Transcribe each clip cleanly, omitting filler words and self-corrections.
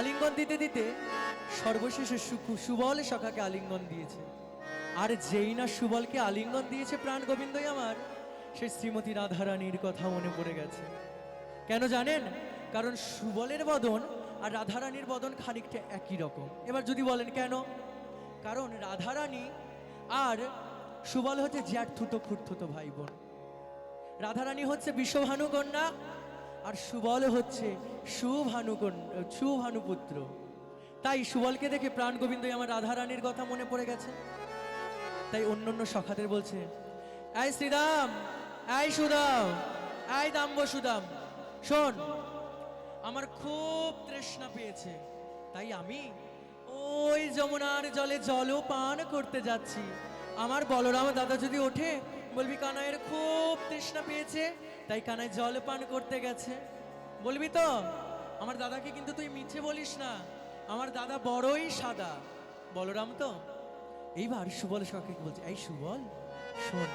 আলিঙ্গন দিতে দিতে সর্বশেষে সুবল সখাকে আলিঙ্গন দিয়েছে। আর যেই না সুবলকে আলিঙ্গন দিয়েছে প্রাণ গোবিন্দই আমার, সে শ্রীমতী রাধারানীর কথা মনে পড়ে গেছে। কেন জানেন? কারণ সুবলের বদন আর রাধারানীর বদন খানিকটা একই রকম। এবার যদি বলেন কেন? কারণ রাধারানী আর সুবল হচ্ছে জ্যাঠথুতো খুঁড়থুতো ভাই বোন। রাধারানী হচ্ছে বিশ্বভানু কন্যা আর সুবল হচ্ছে সুভানুপুত্র। তাই সুবলকে দেখে প্রাণ গোবিন্দই আমার রাধারানীর কথা মনে পড়ে গেছে। তাই অন্য সখাদের বলছে, এই শ্রীরাম, এই সুদাম, এই দাম্ব সুদাম, শোন, আমার খুব তৃষ্ণা পেয়েছে, তাই আমি ওই যমুনার জলে জলও পান করতে যাচ্ছি। আমার বলরাম দাদা যদি ওঠে, বলবি কানাইয়ের খুব তৃষ্ণা পেয়েছে, তাই কানাই জল পান করতে গেছে। বলবি তো? আমার দাদাকে কিন্তু তুই মিছে বলিস না, আমার দাদা বড়ই সাদা। বলরাম তো। এইবার সুবল সখাকে বলছে, এই সুবল শোন,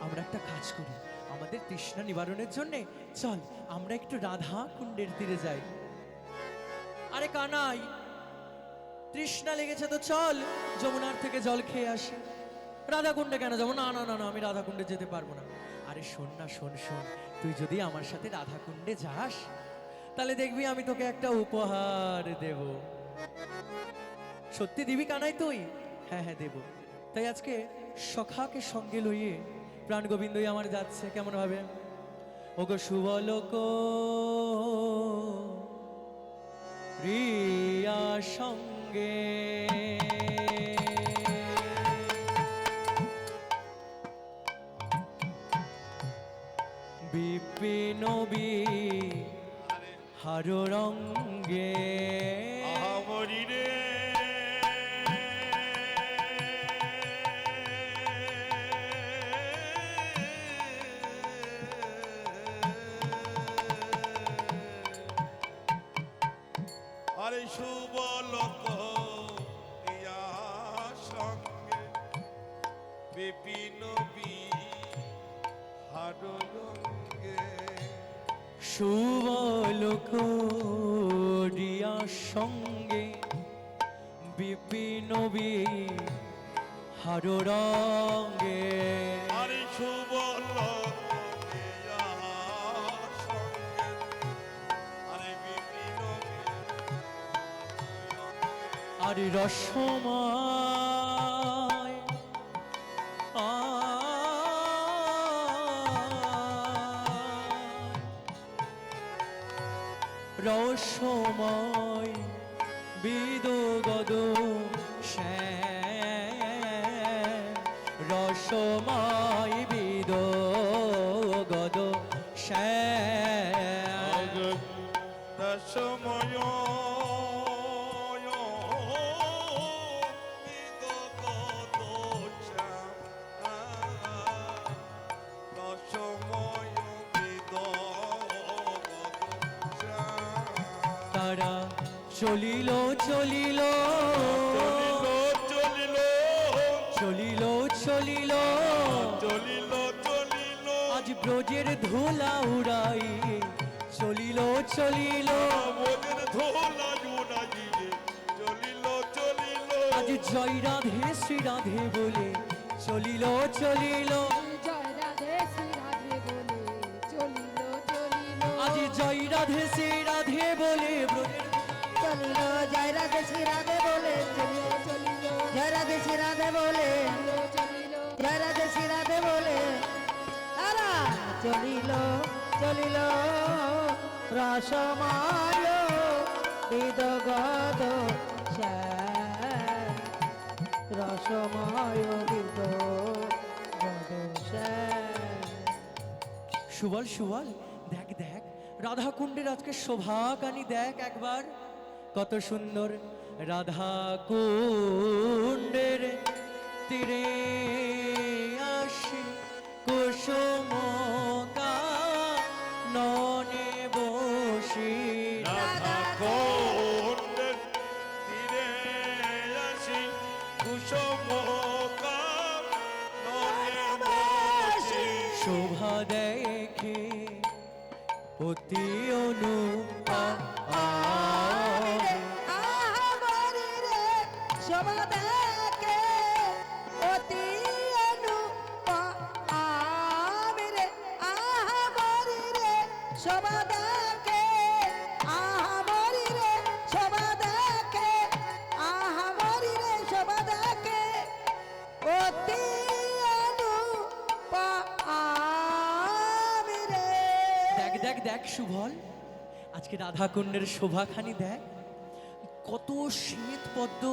আমরা একটা কাজ করি, আমাদের তৃষ্ণা নিবারণের জন্য চল আমরা একটু রাধা কুণ্ডের তীরে যাই। আরে কানাই, তৃষ্ণা লেগেছে তো চল যমুনার থেকে জল খেয়ে আসি। রাধা কুণ্ডে কেন যাবো? না না না না, আমি রাধা কুণ্ডে যেতে পারবো না। আরে শোন না, শোন শোন, তুই যদি আমার সাথে রাধা কুণ্ডে যাস, তাহলে দেখবি আমি তোকে একটা উপহার দেব। সত্যি দিবি কানাই তুই? হ্যাঁ হ্যাঁ দেব। তাই আজকে সখাকে সঙ্গে লইয়ে প্রাণ গোবিন্দই আমার যাচ্ছে। কেমন ভাবে? ওগো সুবলক রিয়া সঙ্গে বিপিন হার রঙ্গে আহামরি রে আরে সুবলক ইয়া সঙ্গে বিপিন হার রঙ্গে সুবলক রিয়া সঙ্গে বিপিন হার রঙ্গে আরে সুবলক ইয়া সঙ্গে আরে বিপিন আর রসময় রসময় বিদগদ শ্যাম, রসময় বিদগদ শ্যাম, দশময় তারা চলিল চলিল চলিল চলিল চলিল চলিল চলিল আজ ব্রজের ধুলা উড়াই, চলিল চলিল মোদের ধোলা জুড়াইলে চলিল চলিল আজ জয় রাধে শ্রী রাধে বলে চলিল চলিল, জয় রাধে শ্রী রাধে বলে চলিল চলিল, আজ জয় রাধে শ্রী রাধে বলে ব্রজের চলিল, জয় রাধে শ্রী রাধে বলে চলিল চলিল, জয় রাধে শ্রী রাধে বলে চলিল, জয় রাধে শ্রী রাধে বলে তারা চলিল চলিল, রসমায় বিদগদ শ্যাম, রসমায় বিদগদ শ্যাম। সুবল সুবল দেখ দেখ, রাধা কুণ্ডের আজকে শোভাকানি দেখ একবার, কত সুন্দর রাধা কুণ্ডের তীরে আসি কুসুম কাননে বসি, রাধা কুণ্ডের তীরে আসি কুসুম কাননে বসি শোভা দেখে অতি অনুপম শোভা দেখে অতি অনুপমে রে আহা মরি রে শোভা দেখে আহা মরি রে শোভা দেখে আহা মরি রে শোভা দেখে অতি অনুপমে রে। দেখ দেখ দেখ সুবল, আজকে রাধাকুণ্ডের শোভাখানি দেখ, কত শ্বেত পদ্ম,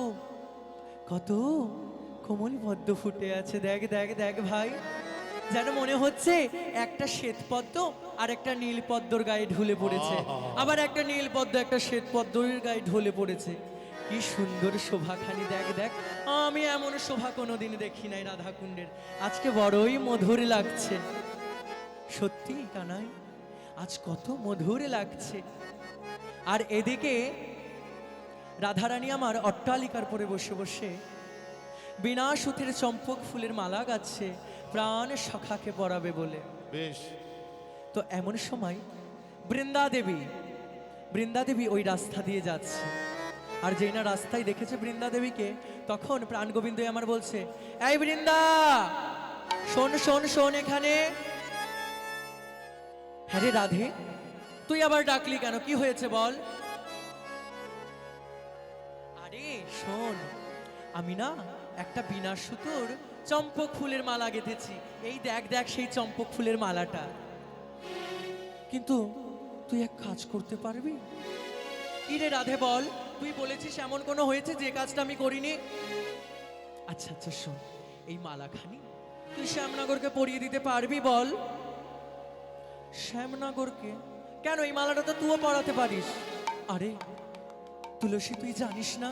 কত কোমল পদ্ম ফুটে আছে। দেখ দেখ দেখ ভাই, যেন মনে হচ্ছে একটা শ্বেত পদ্ম আর একটা নীল পদ্মর গায়ে ঢুলে পড়েছে, আবার একটা নীল পদ্ম একটা শ্বেত পদ্মের গায়ে ঢুলে পড়েছে। কি সুন্দর শোভাখানি দেখ দেখ, আমি এমন শোভা কোনোদিন দেখি নাই রাধাকুণ্ডের, আজকে বড়ই মধুর লাগছে। সত্যি কানাই, আজ কত মধুর লাগছে। আর এদিকে রাধারানী আমার অট্টালিকার পরে বসে বসে বিনা সুতির চম্পক ফুলের মালা গাচ্ছে প্রাণ সখাকে পরাবে বলে। বেশ, তো এমন সময় বৃন্দা দেবী ওই রাস্তা দিয়ে যাচ্ছে। আর যেই না রাস্তায় দেখেছে বৃন্দা দেবীকে, তখন প্রাণ গোবিন্দ আমার বলছে, এই বৃন্দা, শোন শোন শোন এখানে। হ্যাঁ রে রাধে, তুই আবার ডাকলি কেন? কি হয়েছে বল? আরে শোন, আমি না একটা বিনা সুতোর চম্পক ফুলের মালা গেঁথেছি, এই দেখ দেখ সেই চম্পক ফুলের মালাটা। কিন্তু তুই এক কাজ করতে পারবি? কি রে রাধে বল, তুই বলেছিস এমন কোনো হয়েছে যে কাজটা আমি করিনি? আচ্ছা আচ্ছা শোন, এই মালাখানি তুই শ্যামনগরকে পরিয়ে দিতে পারবি বল? শ্যামনগরকে কেন? এই মালাটা তো তুইও পরাতে পারিস। আরে তুলসী, তুই জানিস না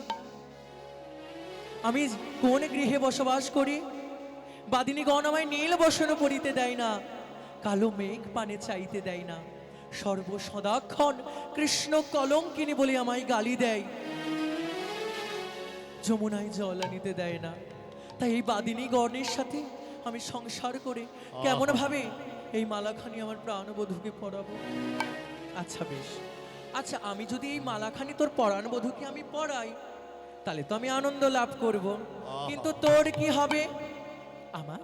আমি কোন গৃহে বসবাস করি? বাদিনীগণ আমায় নীল বসন পরিতে দেয় না, কালো মেঘ পানে চাইতে দেয় না, সর্বসদাক্ষণ কৃষ্ণ কলঙ্কিনী বলে আমায় গালি দেয়, যমুনায় জল আনিতে দেয় না। তাই এই বাদিনীগণের সাথে আমি সংসার করে কেমন ভাবে এই মালাখানি আমার প্রাণবধূকে পরাবো? আচ্ছা বেশ, আচ্ছা আমি যদি এই মালাখানি তোর প্রাণবধূকে আমি পরাই, তাহলে তো আমি আনন্দ লাভ করব, কিন্তু তোর কি হবে? আমার,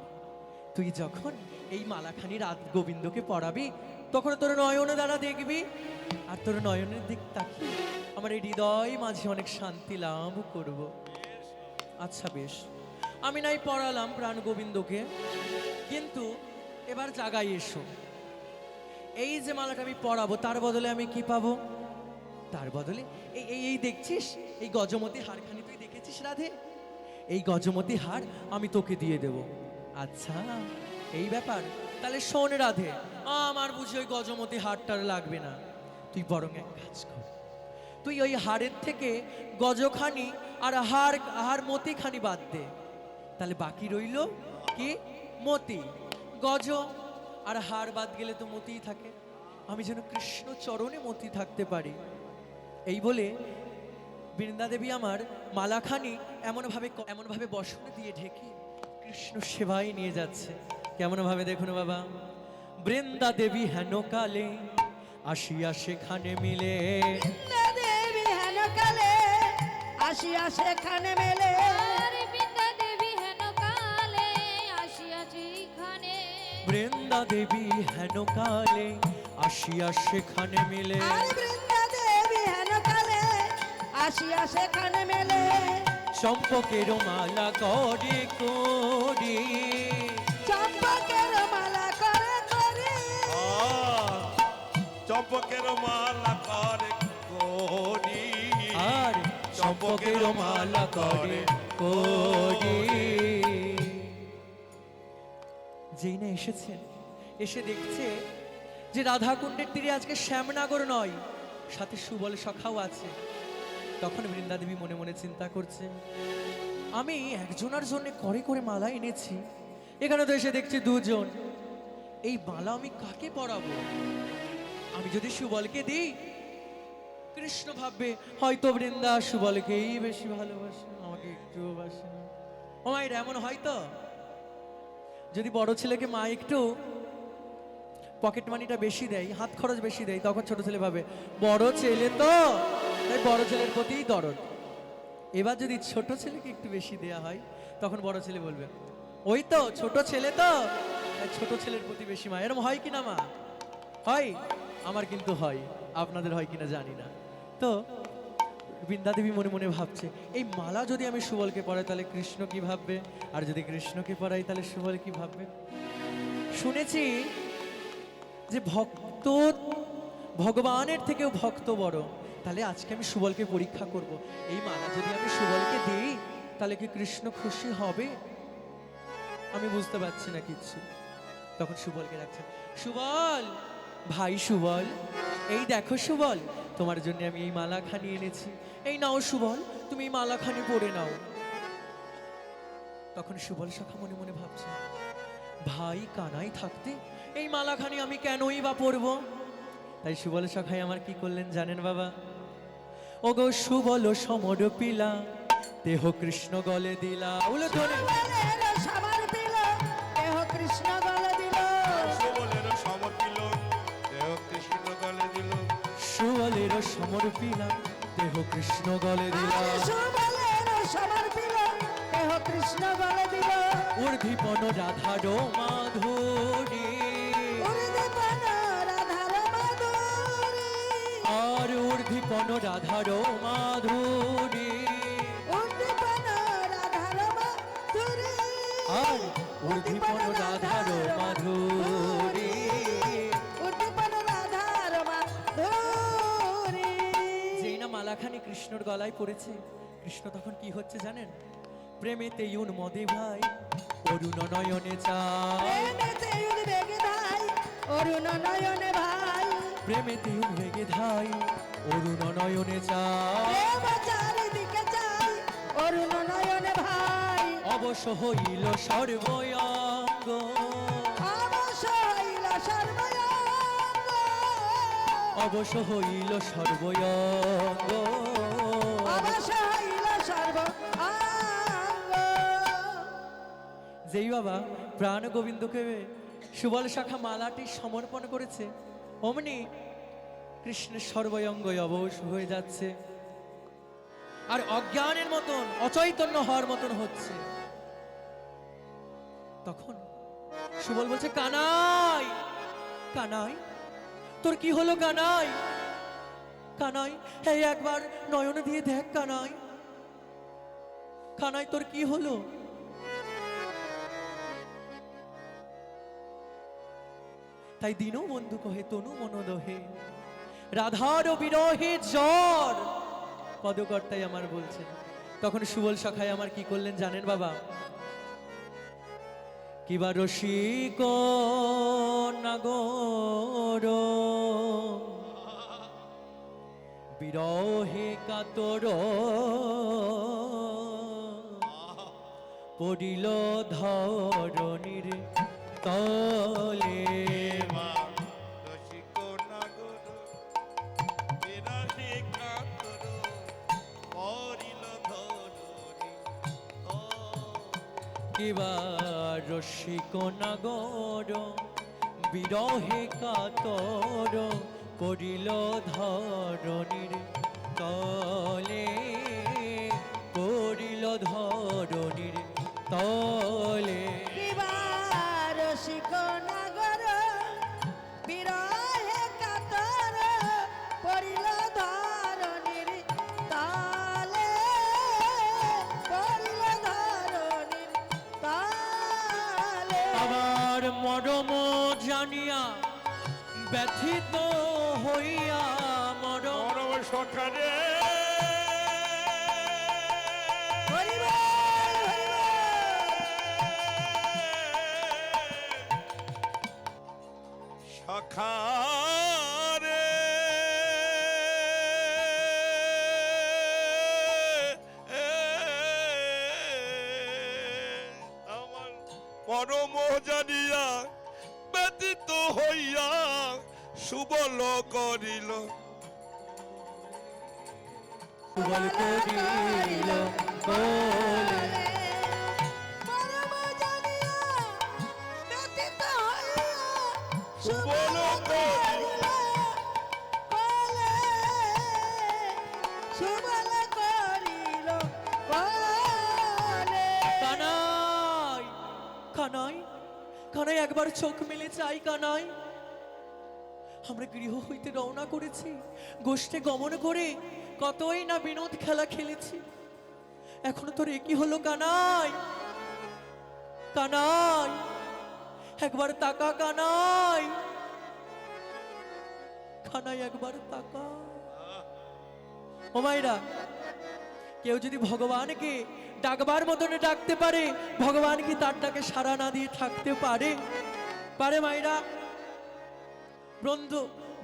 তুই যখন এই মালাখানি রাত গোবিন্দকে পরাবি, তখন তোর নয়ন দ্বারা দেখবি, আর তোর নয়নের দিক তাকিয়ে আমার এই হৃদয় মাঝে অনেক শান্তি লাভ করব। আচ্ছা বেশ, আমি নাই পড়ালাম প্রাণ গোবিন্দকে, কিন্তু এবার জাগায় এসো, এই যে মালাটা আমি পরাবো তার বদলে আমি কি পাবো? তার বদলে এই এই এই দেখছিস এই গজমতি হারখানি, তুই দেখেছিস রাধে? এই গজমতি হার আমি তোকে দিয়ে দেব। আচ্ছা এই ব্যাপার, তাহলে শোন রাধে, আমার বুঝি ওই গজমতি হারটার লাগবে না, তুই বরং এক কাজ কর, তুই ওই হারের থেকে গজখানি আর হার মতিখানি বাদ দে, তাহলে বাকি রইল কি? মতি। গজ আর হার বাদ গেলে তো মতিই থাকে, আমি যেন কৃষ্ণ চরণে মতি থাকতে পারি। এই বলে বৃন্দা দেবী আমার মালাখানি এমনভাবে বসনে দিয়ে ঢেকে কৃষ্ণ সেবায় নিয়ে যাচ্ছে। কেমন ভাবে দেখুন বাবা, বৃন্দা দেবী হেন কালে আসিয়া সেখানে মিলে, বৃন্দা দেবী হেন কালে আসিয়া সেখানে মেলে, বৃন্দা দেবী হেন কালে আসিয়াছে এখানে, বৃন্দা দেবী হেন কালে আসিয়া সেখানে মিলে, আর বৃন্দা দেবী হেন কালে আসিয়া সেখানে মেলে, চম্পকের মালা করে করি, চম্পকের মালা করে করে, চম্পকের মালা করে করি, আর চম্পকের মালা করে করি। যেই না এসেছেন, এসে দেখছে যে রাধাকুণ্ডের তীরে আজকে শ্যামনগর নয়, সাথে সুবল সখাও আছে। তখন বৃন্দা দেবী মনে মনে চিন্তা করছে, আমি একজনের জন্য করে করে মালা এনেছি, এখানে তো এসে দেখছি দুজন, এই মালা আমি কাকে পরাবো? আমি যদি সুবলকে দিই, কৃষ্ণ ভাববে হয়তো বৃন্দা সুবলকেই বেশি ভালোবাসে, আমাকে একটুও বাসে না। ও মায়ের এমন হয়তো যদি বড় ছেলেকে মা একটু পকেট মানিটা বেশি দেয়, হাত খরচ বেশি দেয়, তখন ছোট ছেলে ভাবে বড় ছেলে তো, তাই বড় ছেলের প্রতি দরদ। এবার যদি ছোট ছেলেকে একটু বেশি দেয়া হয় তখন বড় ছেলে বলবে ওই তো ছোট ছেলে তো, তাই ছোট ছেলের প্রতি বেশি মা। এরকম হয় কিনা মা? হয়। আমার কিন্তু হয়, আপনাদের হয় কিনা জানি না। তো বৃন্দা দেবী মনে মনে ভাবছে এই মালা যদি আমি সুবলকে পরাই তাহলে কৃষ্ণ কি ভাববে, আর যদি কৃষ্ণকে পরাই তাহলে সুবল কি ভাববে। শুনেছি যে ভক্ত ভগবানের থেকেও ভক্ত বড়, তাহলে আজকে আমি সুবলকে পরীক্ষা করব। এই মালা যদি আমি সুবলকে দিই তাহলে কি কৃষ্ণ খুশি হবে? আমি বুঝতে পারছি না কিচ্ছু। তখন সুবলকে ডাকছে, সুবল, ভাই সুবল, এই দেখো সুবল, তোমার জন্য আমি এই মালাখানি এনেছি, এই নাও সুবল, তুমি এই মালাখানি পরে নাও। তখন সুবল সখা মনে মনে ভাবছে, ভাই কানাই থাকতে এই মালাখানি আমি কেনই বা পরবো? তাই সুবল সখাই আমার কি করলেন জানেন বাবা? ওগো সুবল সমর পিলা, দেহ কৃষ্ণ গলে দিলা। উলো ধরে সুবলের সমর পিল, দেহ কৃষ্ণ গলে দিল। সুবলের সমর পিল, দেহ কৃষ্ণ গলে দিল। সুবলের সমর পিলা, দেহ কৃষ্ণ গলে দিলা। আরে সুবলের সমর পিল, দেহ কৃষ্ণ গলে দিল। ঊর্ধ্বীপন রাধার মাধুরী, উর্ধ্বীপন রাধার মাধুরী, আর ঊর্ধ্বীপন রাধার মাধুরী, উর্ধ্বীপন রাধার মাধুরী, আর ঊর্ধ্বীপন রাধার মাধুরী। উর্ধ্বীপন রাধার মাধুরী। যেই না মালাখানি কৃষ্ণর গলায় পড়েছে, কৃষ্ণ তখন কি হচ্ছে জানেন? প্রেমেতে উন্মদে ভাই, অরুণ নয়নে চায়। প্রেমেতে উদ্বেগে ধাই, অরুণ নয়নে ভাই। প্রেমেতে উদ্বেগে ধাই, অরুণ নয়নে চায়। প্রেম চারিদিকে চাই, অরুণ নয়নে ভাই। অবশ্য হইল সর্বয়ঙ্গ, অবশ্য হইল সর্বয়ঙ্গ, অবশ্য হইল সর্বয়ঙ্গ। অবশ্য হইল সর্বঙ্গ। যেই বাবা প্রাণ গোবিন্দকে সুবল শাখা মালাটি সমর্পণ করেছে, অমনি কৃষ্ণের সর্বয়ঙ্গ অবশ হয়ে যাচ্ছে, আর অজ্ঞানের মতন অচৈতন্য হওয়ার মতন হচ্ছে। তখন সুবল বলছে, কানাই, কানাই, তোর কি হলো কানাই? কানাই, এই একবার নয়ন দিয়ে দেখ কানাই, কানাই তোর কি হলো? তাই দিনও বন্ধু কহে তনু মনোদহে, রাধার বিরহে জ্বর, পদকর্তাই আমার বলছেন। তখন সুবল সখাই আমার কি করলেন জানেন বাবা? কিবা রসিক নাগর, বিরহে কাতর, পড়িল ধরণীর তলে। রসিক নাগর, বিরাসে কাতর, করিল ধরণী কিবা রসিক নাগর, বিরহে কাতর, পড়িল ধরণীর তলে, পড়িল ধরণীর তলে। কিবার রসিক নাগর, বিরহে কাতর, পড়িল ধরণীর তলে, পড়িল ধরণীর তলে। আবার মরম জানিয়া ব্যথিত হইয়া, মরম মরম সখারে হরি বল, হরি বল। সখারে আমার পরম জানিয়া ব্যতীত হইয়া সুবল করিল সুবল করিল কোলে। পরম জানিয়া ব্যথিত হইয়া সুবল করিল কোলে, সুবল করিল কানাই, কানাই একবার চোখ মেলে চাই কানাই। আমরা গৃহ হইতে রওনা করেছি, গোষ্ঠে গমন করে কতই না বিনোদ খেলা খেলেছি, এখনো তোর একই হলো কানাই। কানাই একবার তাকা কানাই, কানাই একবার তাকা। ও মায়েরা, কেউ যদি ভগবানকে ডাকবার মতনে ডাকতে পারে, ভগবান কি তার ডাকে সাড়া না দিয়ে থাকতে পারে? পারে মায়েরা? বন্ধু,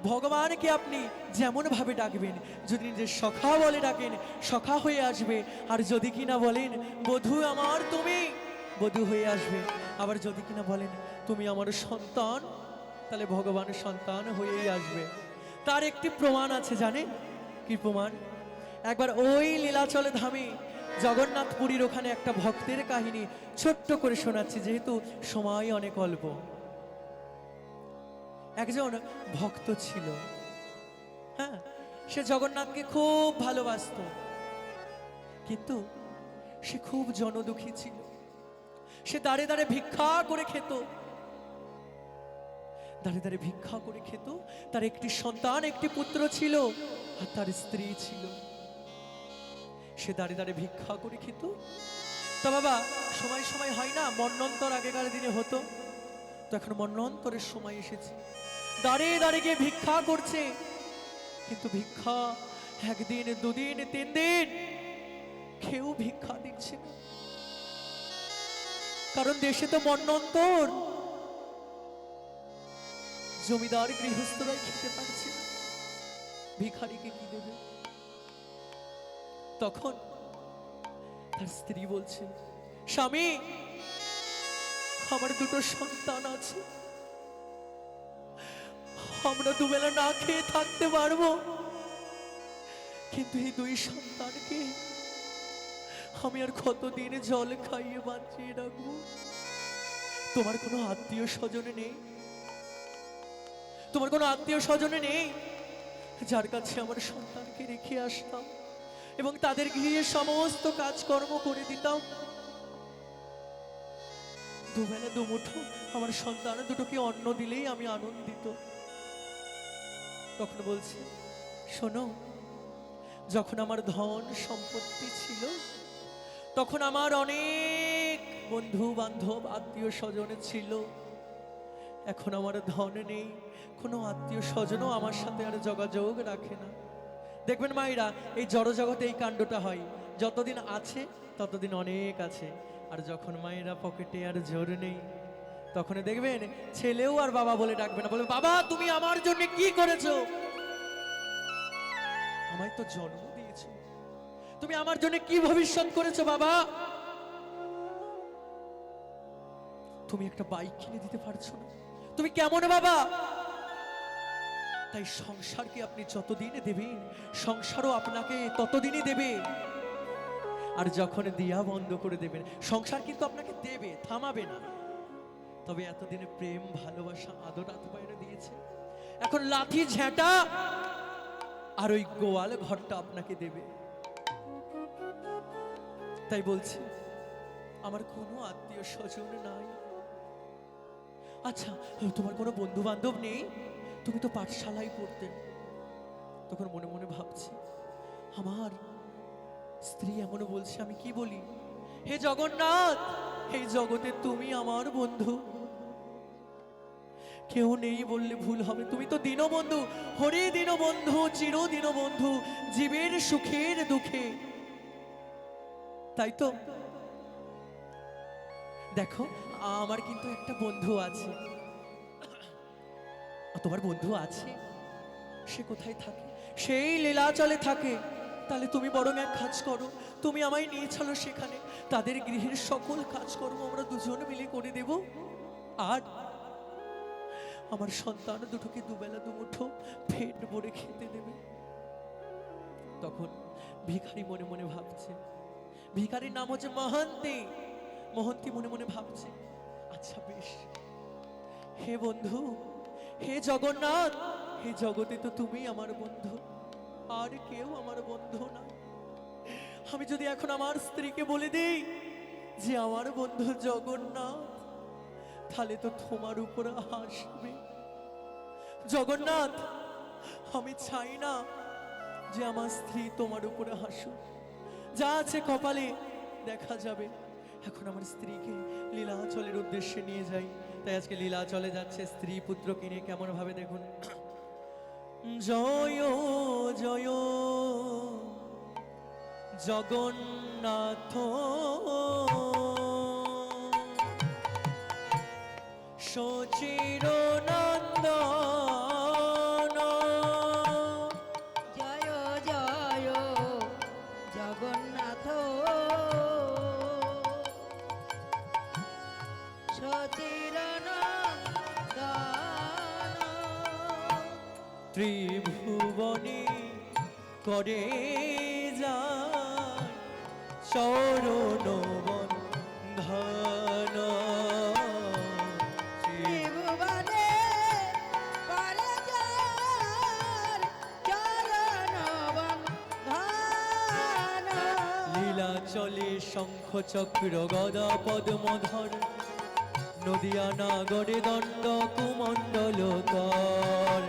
ভগবানকে আপনি যেমন ভাবে ডাকবেন, যদি নিজের সখা বলে ডাকেন, সখা হয়ে আসবে। আর যদি কিনা বলেন বধূ আমার তুমি, বধূ হয়ে আসবে। আবার যদি কিনা বলেন তুমি আমার সন্তান, তাহলে ভগবানের সন্তান হয়েই আসবে। তার একটি প্রমাণ আছে, জানেন কি প্রমাণ? একবার ওই লীলাচলে ধামে জগন্নাথপুরীর ওখানে একটা ভক্তের কাহিনী ছোট্ট করে শোনাচ্ছি, যেহেতু সময় অনেক অল্প। একজন ভক্ত ছিল, হ্যাঁ, সে জগন্নাথকে খুব ভালোবাসতো, কিন্তু সে খুব জনদুঃখী ছিল। সে দাঁড়ে দাঁড়ে ভিক্ষা করে খেত, দাঁড়ে দাঁড়ে ভিক্ষা করে খেত। তার একটি সন্তান, একটি পুত্র ছিল, আর তার স্ত্রী ছিল। সে দাঁড়িয়ে দাঁড়িয়ে ভিক্ষা করে খেত। তা বাবা, সময় সময় হয় না, মন্বন্তর আগেকার দিনে হতো, তো এখন মন্বন্তরের সময় এসেছে। দাঁড়িয়ে দাঁড়িয়ে গিয়ে ভিক্ষা করছে, কিন্তু ভিক্ষা একদিন, দুদিন, 3 দিন কেউ ভিক্ষা দিচ্ছে না। কারণ দেশে তো মন্বন্তর, জমিদার গৃহস্থরাই খেতে পারছে না, ভিখারিকে কি দেবে? তখন তার স্ত্রী বলছে, স্বামী, আমার 2টো সন্তান আছে, আমরা দুবেলা না খেয়ে থাকতে পারবো, কিন্তু এই 2 সন্তানকে আমি আর কতদিন জল খাইয়ে বাঁচিয়ে রাখবো? তোমার কোনো আত্মীয় স্বজনে নেই? তোমার কোনো আত্মীয় স্বজনে নেই যার কাছে আমার সন্তানকে রেখে আসতাম এবং তাদের গৃহে সমস্ত কাজকর্ম করে দিতাম? দুবেলা দুমুঠো আমার সন্তান 2টোকে অন্ন দিলেই আমি আনন্দিত। তখন বলছে, শোনো, যখন আমার ধন সম্পত্তি ছিল, তখন আমার অনেক বন্ধু বান্ধব আত্মীয় স্বজন ছিল। এখন আমার ধন নেই, কোনো আত্মীয় স্বজনও আমার সাথে আর যোগাযোগ রাখে না। দেখবেন মায়েরা, এই জড়জগতে এই কাণ্ডটা হয়, যতদিন আছে ততদিন অনেক আছে, আর যখন মায়েরা পকেটে আর জোর নেই, তখন দেখবেন ছেলেও আর বাবা বলে ডাকবে না, বলবে, বাবা তুমি আমার জন্য কি করেছো? আমায় তো জন্ম দিয়েছো, তুমি আমার জন্য কি ভবিষ্যৎ করেছো বাবা? তুমি একটা বাইক কিনে দিতে পারছো না, তুমি কেমন বাবা? তাই সংসারকে আপনি যতদিন দেবেন, সংসারও আপনাকে ততদিনই দেবে। আর যখন দিয়া বন্ধ করে দেবেন, সংসার কিন্তু আপনাকে দেবে, থামাবে না। তবে এতদিনে প্রেম, ভালোবাসা, আদর আপ্যায়ন দিয়েছে, এখন লাঠি ঝেঁটা আর ওই গোয়াল ঘরটা আপনাকে দেবে। তাই বলছি, আমার কোনো আত্মীয় স্বজন নাই। আচ্ছা, তোমার কোনো বন্ধু বান্ধব নেই? তুমি তো পাঠশালায় পড়তে। তখন মনে মনে ভাবছি, আমার স্ত্রী এমনও বলছে, আমি কি বলি? হে জগন্নাথ, এই জগতে তুমি আমার বন্ধু, কেউ নেই বললে ভুল হবে। তুমি তো দীনবন্ধু, হরি দীনবন্ধু, চির দীনবন্ধু, জীবের সুখের দুঃখে। তাই তো দেখো, আমার কিন্তু একটা বন্ধু আছে। তোমার বন্ধু আছে? সে কোথায় থাকে? সেই লীলাচলে থাকে। তাহলে তুমি বরং এক কাজ করো, তুমি আমায় নিয়ে চলো সেখানে, তাদের গৃহের সকল কাজকর্ম আমরা দুজন মিলে করে দেব, আর আমার সন্তান 2টোকে দুবেলা দুমুঠো পেট ভরে খেতে দেবে। তখন ভিখারি মনে মনে ভাবছে, ভিখারির নাম হচ্ছে মহন্তি। মহন্তি মনে মনে ভাবছে, আচ্ছা বেশ, হে বন্ধু, হে জগন্নাথ, হে জগতে তো তুমি আমার বন্ধু, আর কেউ আমার বন্ধু না। আমি যদি এখন আমার স্ত্রীকে বলে দিই যে আমার বন্ধু জগন্নাথ, তাহলে তো তোমার উপরে হাসবে। জগন্নাথ, আমি চাই না যে আমার স্ত্রী তোমার উপরে হাসুক। যা আছে কপালে দেখা যাবে। এখন আমার স্ত্রীকে লীলাচলের উদ্দেশ্যে নিয়ে যাই। তাই আজকে লীলাচলে যাচ্ছে স্ত্রী পুত্র কিনে, কেমন ভাবে দেখুন। জয় জয় জগন্নাথ সচির নন্দন, জয় জয় জগন্নাথ সচিরনন্দন। ত্রিভুবনী করে যায় চরণ বন্ধন। ত্রিভুবনে করে যার চরণ বন্ধন। লীলা চলে শঙ্খ চক্র গদা পদ্মধর, নদিয়া নাগরে দণ্ড কুমণ্ডল কর।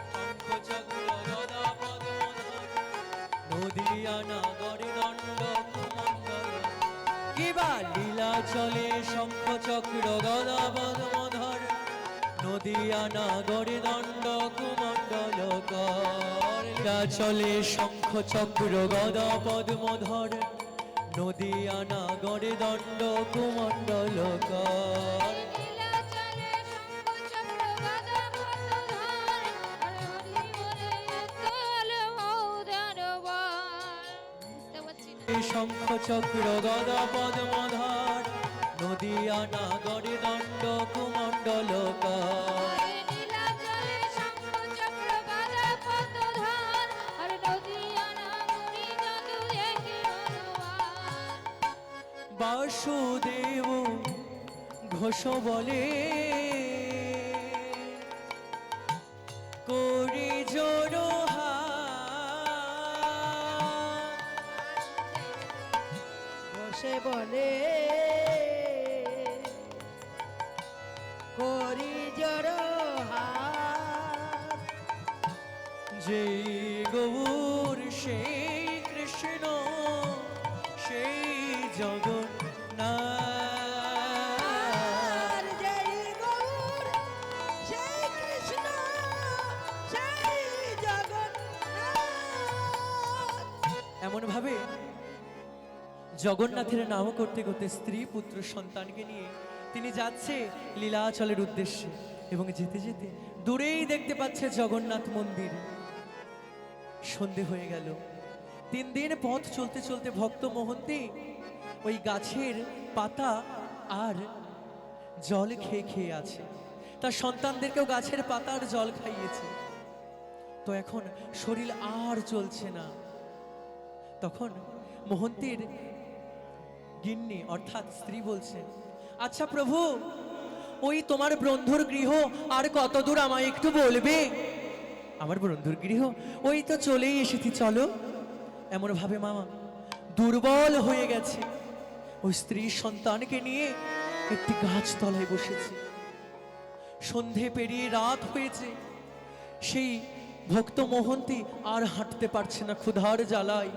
শঙ্খ চক্র গদা পদ্মধর, নদিয়া নাগরে দণ্ড কুমণ্ডল। কিবা লীলা চলে শঙ্খ চক্র গদা পদ্মধর, নদিয়া নাগরে দণ্ড কুমণ্ডল কর। লীলা চলে শঙ্খ চক্র গদা পদ্মধর, নদিয়া নাগরে দণ্ড কুমণ্ডল কর। নীলাচলে শঙ্খ চক্র গদা পদ্মধর, হরি বলে একাল মৌদানবান। বুঝতে পারছি না। শঙ্খ চক্র গদা পদ্মধর, নদিয়া নাগরে দণ্ড কুমণ্ডল কর। নীলাচলে শঙ্খ চক্র গদা পদ্মধর, আর নদিয়া নাগরি জাদু দেখে হনুমান। বাসুদেব ঘোষ বলে করি জোড়হাত। বসে বলে করি জড় হাত। যেই গৌর সেই কৃষ্ণ সেই জগন্নাথ। আর যেই গৌর সেই কৃষ্ণ সেই জগন্নাথ। এমন ভাবে জগন্নাথের নাম করতে করতে স্ত্রী পুত্র সন্তানকে নিয়ে তিনি যাচ্ছে লীলাচলের উদ্দেশ্যে। এবং যেতে যেতে দূরেই দেখতে পাচ্ছে জগন্নাথ মন্দির। সন্ধে হয়ে গেল। 3 দিন পথ চলতে চলতে ভক্ত মোহন্তী ওই গাছের পাতা আর জল খেয়ে খেয়ে আছে। তার সন্তানদেরকেও গাছের পাতা আর জল খাইয়েছে। তো এখন শরীর আর চলছে না। তখন মোহন্তীর গিন্নি অর্থাৎ স্ত্রী বলছে, আচ্ছা প্রভু, ওই তোমার বন্ধুর গৃহ আর কত দূর আমায় একটু বলবে? আমার বন্ধুর গৃহ ওই তো চলেই এসেছি, চলো। এমন ভাবে মামা দুর্বল হয়ে গেছে। ওই স্ত্রী সন্তানকে নিয়ে একটি গাছ তলায় বসেছে। সন্ধে পেরিয়ে রাত হয়েছে। সেই ভক্ত মোহন্তী আর হাঁটতে পারছে না ক্ষুধার জ্বালায়।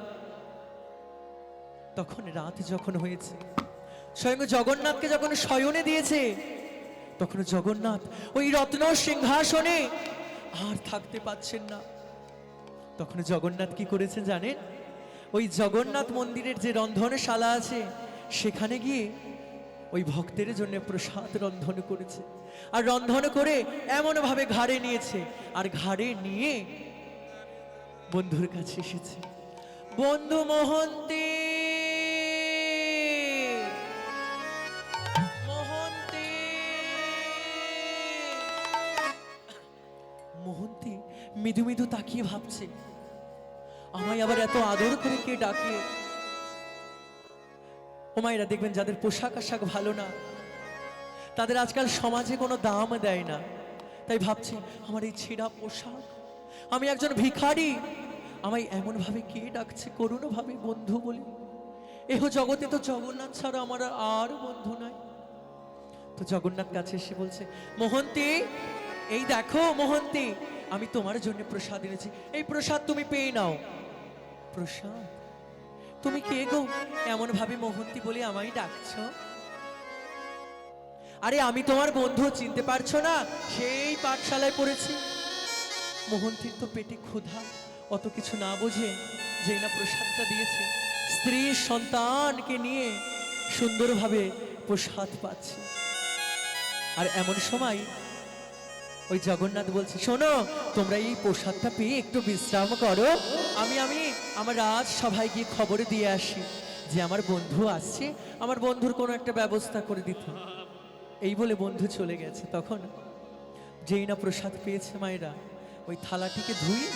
তখন রাত যখন হয়েছে, স্বয়ং জগন্নাথকে যখন শয়নে দিয়েছে, তখন জগন্নাথ ওই রত্ন সিংহাসনে আর থাকতে পাচ্ছেন না। তখন জগন্নাথ কি করেছেন জানেন? ওই জগন্নাথ মন্দিরের যে রন্ধনশালা আছে সেখানে গিয়ে ওই ভক্তের জন্য প্রসাদ রন্ধন করেছে। আর রন্ধন করে এমন ভাবে ঘাড়ে নিয়েছে, আর ঘাড়ে নিয়ে বন্ধুর কাছে এসেছে। বন্ধু মোহন্তী, মোহন্তী, মোহন্তী মৃদু মৃদু তাকিয়ে ভাবছে, আমায় আবার এত আদর করে কে ডাকে? ও মায়েরা দেখবেন যাদের পোশাক আশাক ভালো না, তাদের আজকাল সমাজে কোনো দাম দেয় না। তাই ভাবছি, আমার এই ছেঁড়া পোশাক, আমি একজন ভিখারি, আমায় এমন ভাবে কে ডাকছে করুণ ভাবে বন্ধু বলে। এহ জগতে তো জগন্নাথ ছাড়া আমার আর বন্ধু নাই। তো জগন্নাথ কাছে এসে বলছে, মোহন্তী, এই দেখো মোহন্তী, আমি তোমার জন্য প্রসাদ এনেছি, এই প্রসাদ তুমি পেয়ে নাও। প্রসাদ? তুমি কে গো, এমন ভাবে মোহন্তী বলে আমায় ডাকছো? আরে আমি তোমার বন্ধু, চিনতে পারছো না? সেই পাঠশালায় পড়েছি। মোহন্তীর তো পেটে ক্ষুধা, অত কিছু না বোঝে যেই না প্রসাদটা দিয়েছে, স্ত্রী সন্তানকে নিয়ে সুন্দরভাবে প্রসাদ পাচ্ছে। আর এমন সময় ওই জগন্নাথ বলছে, শোনো, তোমরা এই প্রসাদটা পেয়ে একটু বিশ্রাম করো, আমি আমার রাজ সভায় গিয়ে খবর দিয়ে আসি যে আমার বন্ধু আসছে, আমার বন্ধুর কোনো একটা ব্যবস্থা করে দিতে। এই বলে বন্ধু চলে গেছে। তখন যেই না প্রসাদ পেয়েছে মায়েরা, ওই থালাটিকে ধুয়ে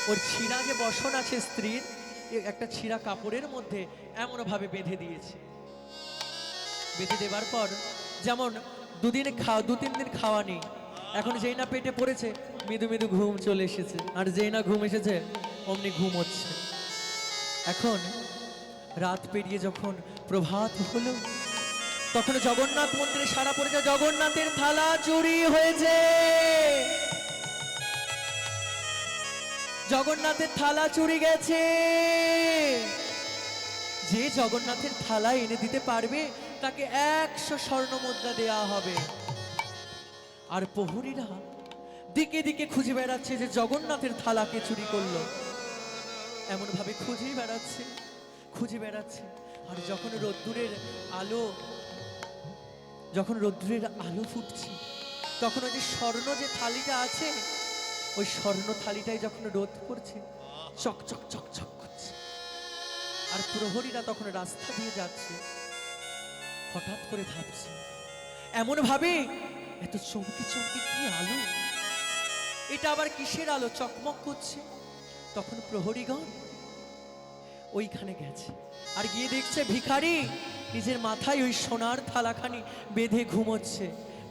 ওর ছিঁড়া যে বসন আছে স্ত্রীর, একটা ছিঁড়া কাপড়ের মধ্যে এমনভাবে বেঁধে দিয়েছে। বেঁধে দেবার পর যেমন দু তিন দিন খাওয়া নেই, এখন যেই না পেটে পড়েছে মৃদু মৃদু ঘুম চলে এসেছে, আর যেই না ঘুম এসেছে অমনি ঘুম হচ্ছে। এখন রাত পেরিয়ে যখন প্রভাত হলো, তখন জগন্নাথ মন্দিরে সারা পড়েছে, জগন্নাথের থালা চুরি হয়েছে, জগন্নাথের থালা চুরি গেছে। যে জগন্নাথের থালা এনে দিতে পারবে তাকে 100 স্বর্ণ মুদ্রা দেয়া হবে। আর প্রহরীরা দিকে দিকে খুঁজে বেড়াচ্ছে যে জগন্নাথের থালাকে চুরি করলো, এমন ভাবে খুঁজে বেড়াচ্ছে। আর যখন রোদ্দুরের আলো ফুটছে, তখন ওই যে স্বর্ণ যে থালিটা আছে, ওই স্বর্ণ থালিটাই যখন রোদ পড়ছে, চকচক চকচক করছে। আর প্রহরীরা তখন রাস্তা দিয়ে যাচ্ছে, হঠাৎ করে ভাবছে, এমন ভাবে এত চমকে চমকে কি আলো, এটা আবার কিসের আলো চকমক করছে। তখন প্রহরীগণ ওইখানে গেছে, আর গিয়ে দেখছে ভিখারি নিজের মাথায় ওই সোনার থালাখানি বেঁধে ঘুমোচ্ছে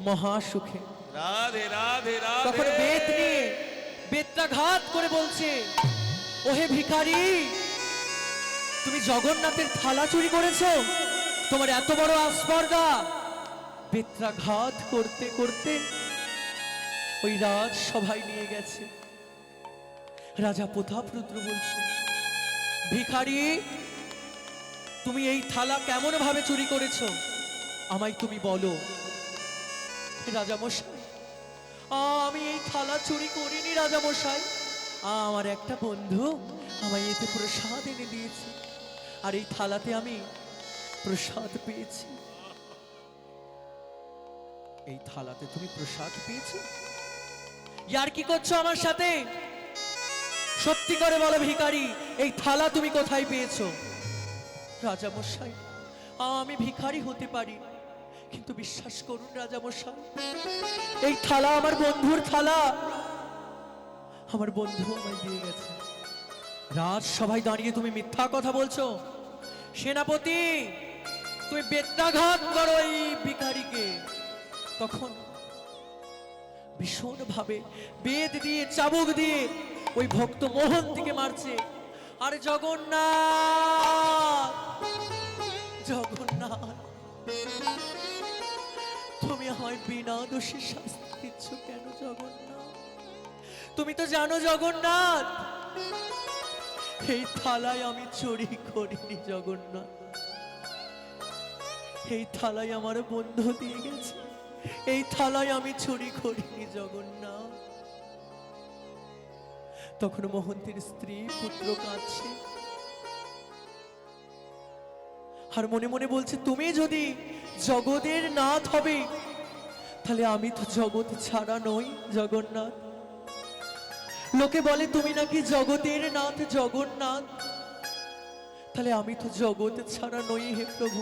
মহা সুখে। রাধে রাধে তখন রাধে। বেত নিয়ে বেত্রাঘাত করে বলছে, ওহে ভিখারি, তুমি জগন্নাথের থালা চুরি করেছো, তোমার এত বড় আস্পর্ধা। বেত্রাঘাত করতে করতে ওই রাজ সভায় নিয়ে গেছে। রাজা প্রতাপরুদ্র বলছে, ভিখারি, তুমি এই থালা কেমন ভাবে চুরি করেছো, আমায় তুমি বলো। রাজা মশাই, আমি এই থালা চুরি করিনি রাজা মশাই, আমার একটা বন্ধু আমায় এতে প্রসাদ এনে দিয়েছে, আর এই থালাতে আমি প্রসাদ পেয়েছি। এই থালাতে তুমি প্রসাদ পেয়েছো? ইয়ার কি করছো আমার সাথে? সত্যি করে বলো ভিখারি, এই থালা তুমি কোথায় পেয়েছো? রাজা মশাই, আমি ভিখারি হতে পারি, কিন্তু বিশ্বাস করুন রাজা মশাই, এই থালা আমার বন্ধুর থালা, আমার বন্ধু আমায় দিয়ে গেছে। রাজ সবাই দাঁড়িয়ে তুমি মিথ্যা কথা বলছো? সেনাপতি, তুমি বেত্রাঘাত করো এই ভিখারিকে। তখন ভীষণ ভাবে বেদ দিয়ে চাবুক দিয়ে ওই ভক্ত মোহন থেকে মারছে। আর জগন্নাথ, জগন্নাথ, তুমি আমায় বিনা দোষে শাস্তি দিচ্ছ কেন জগন্নাথ? তুমি তো জানো জগন্নাথ, এই থালায় আমি চুরি করিনি জগন্নাথ, এই থালায় আমার বন্ধু দিয়ে গেছে, এই থালায় আমি চুরি করিনি জগন্নাথ। তখন মোহন্তীর স্ত্রী পুত্র কাঁদছে, আর মনে মনে বলছে, তুমি যদি জগতের নাথ হবে, তাহলে আমি তো জগৎ ছাড়া নই জগন্নাথ। লোকে বলে তুমি নাকি জগতের নাথ জগন্নাথ, তাহলে আমি তো জগৎ ছাড়া নই হে প্রভু,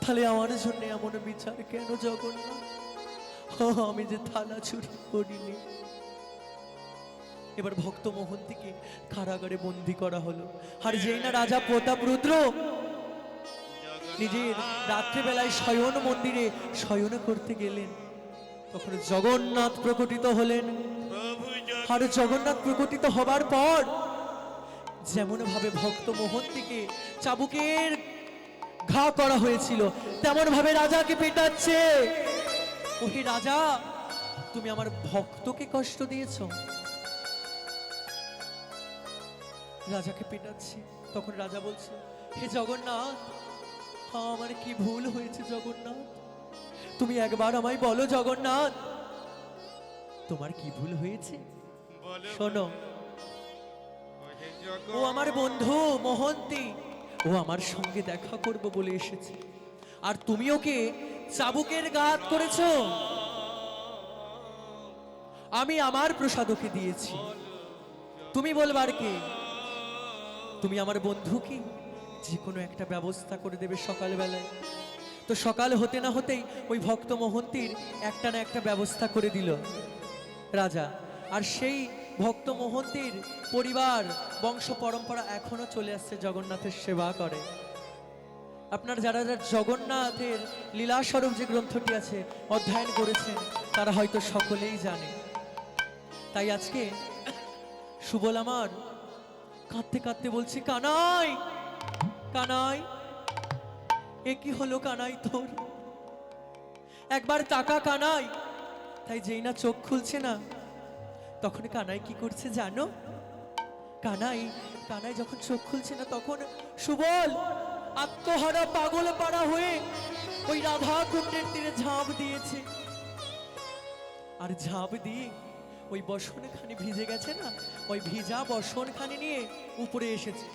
তাহলে আমার জন্য এমন বিচার কেন জগন্নাথ? আমি যে থালা চুরি করিনি। এবার ভক্ত মোহন্তীকে কারাগারে বন্দী করা হলো। আর যেই না রাজা প্রতাপরুদ্র নিজের রাত্রিবেলায় শয়ন মন্দিরে শয়ন করতে গেলেন, তখন জগন্নাথ প্রকটিত হলেন। আর জগন্নাথ প্রকটিত হবার পর যেমন ভাবে ভক্ত মোহন্তীকে চাবুকের ঘা করা হয়েছিল তেমন ভাবে রাজাকে পেটাচ্ছে। ওহে রাজা, তুমি আমার ভক্তকে কষ্ট দিয়েছো। রাজাকে পেটাচ্ছি, তখন রাজা বলছে, হে জগন্নাথ, আমার কি ভুল হয়েছে জগন্নাথ, তুমি একবার আমায় বলো জগন্নাথ, তোমার কি ভুল হয়েছে? বলো শোনো, ওহে জগৎ। ও আমার বন্ধু মোহন্তী, ও আমার সঙ্গে দেখা করব বলে এসেছে, আর তুমি ওকে চাবুকের ঘাত করেছো। আমি আমার প্রসাদ ওকে দিয়েছি, তুমি বলবার কে? তুমি আমার বন্ধুকে যে কোনো একটা ব্যবস্থা করে দেবে সকালবেলায়। তো সকাল হতে না হতেই ওই ভক্ত মোহন্তীর একটা না একটা ব্যবস্থা করে দিল রাজা। আর সেই ভক্ত মোহন্তীর পরিবার বংশ পরম্পরা এখনো চলে আসছে, জগন্নাথের সেবা করে। আপনার যারা যারা জগন্নাথের লীলাস্বরূপ যে গ্রন্থটি আছে অধ্যয়ন করেছেন, তারা হয়তো সকলেই জানে। তাই আজকে সুবল আমার কাঁদতে কাঁদতে বলছি, কানাই কানাই, এ কি হলো কানাই তোর? একবার তাকা কানাই। তাই যেই না চোখ খুলছে না, তখন কানাই কি করছে জানো? কানাই কানাই যখন চোখ খুলছে না, তখন সুবল আত্মহারা পাগল পাড়া হয়ে ওই রাধা কুণ্ডের তীরে ঝাঁপ দিয়েছে। আর ঝাঁপ দিয়ে ওই বসনখানি ভিজে গেছে না, ওই ভিজা বসনখানি নিয়ে উপরে এসেছে।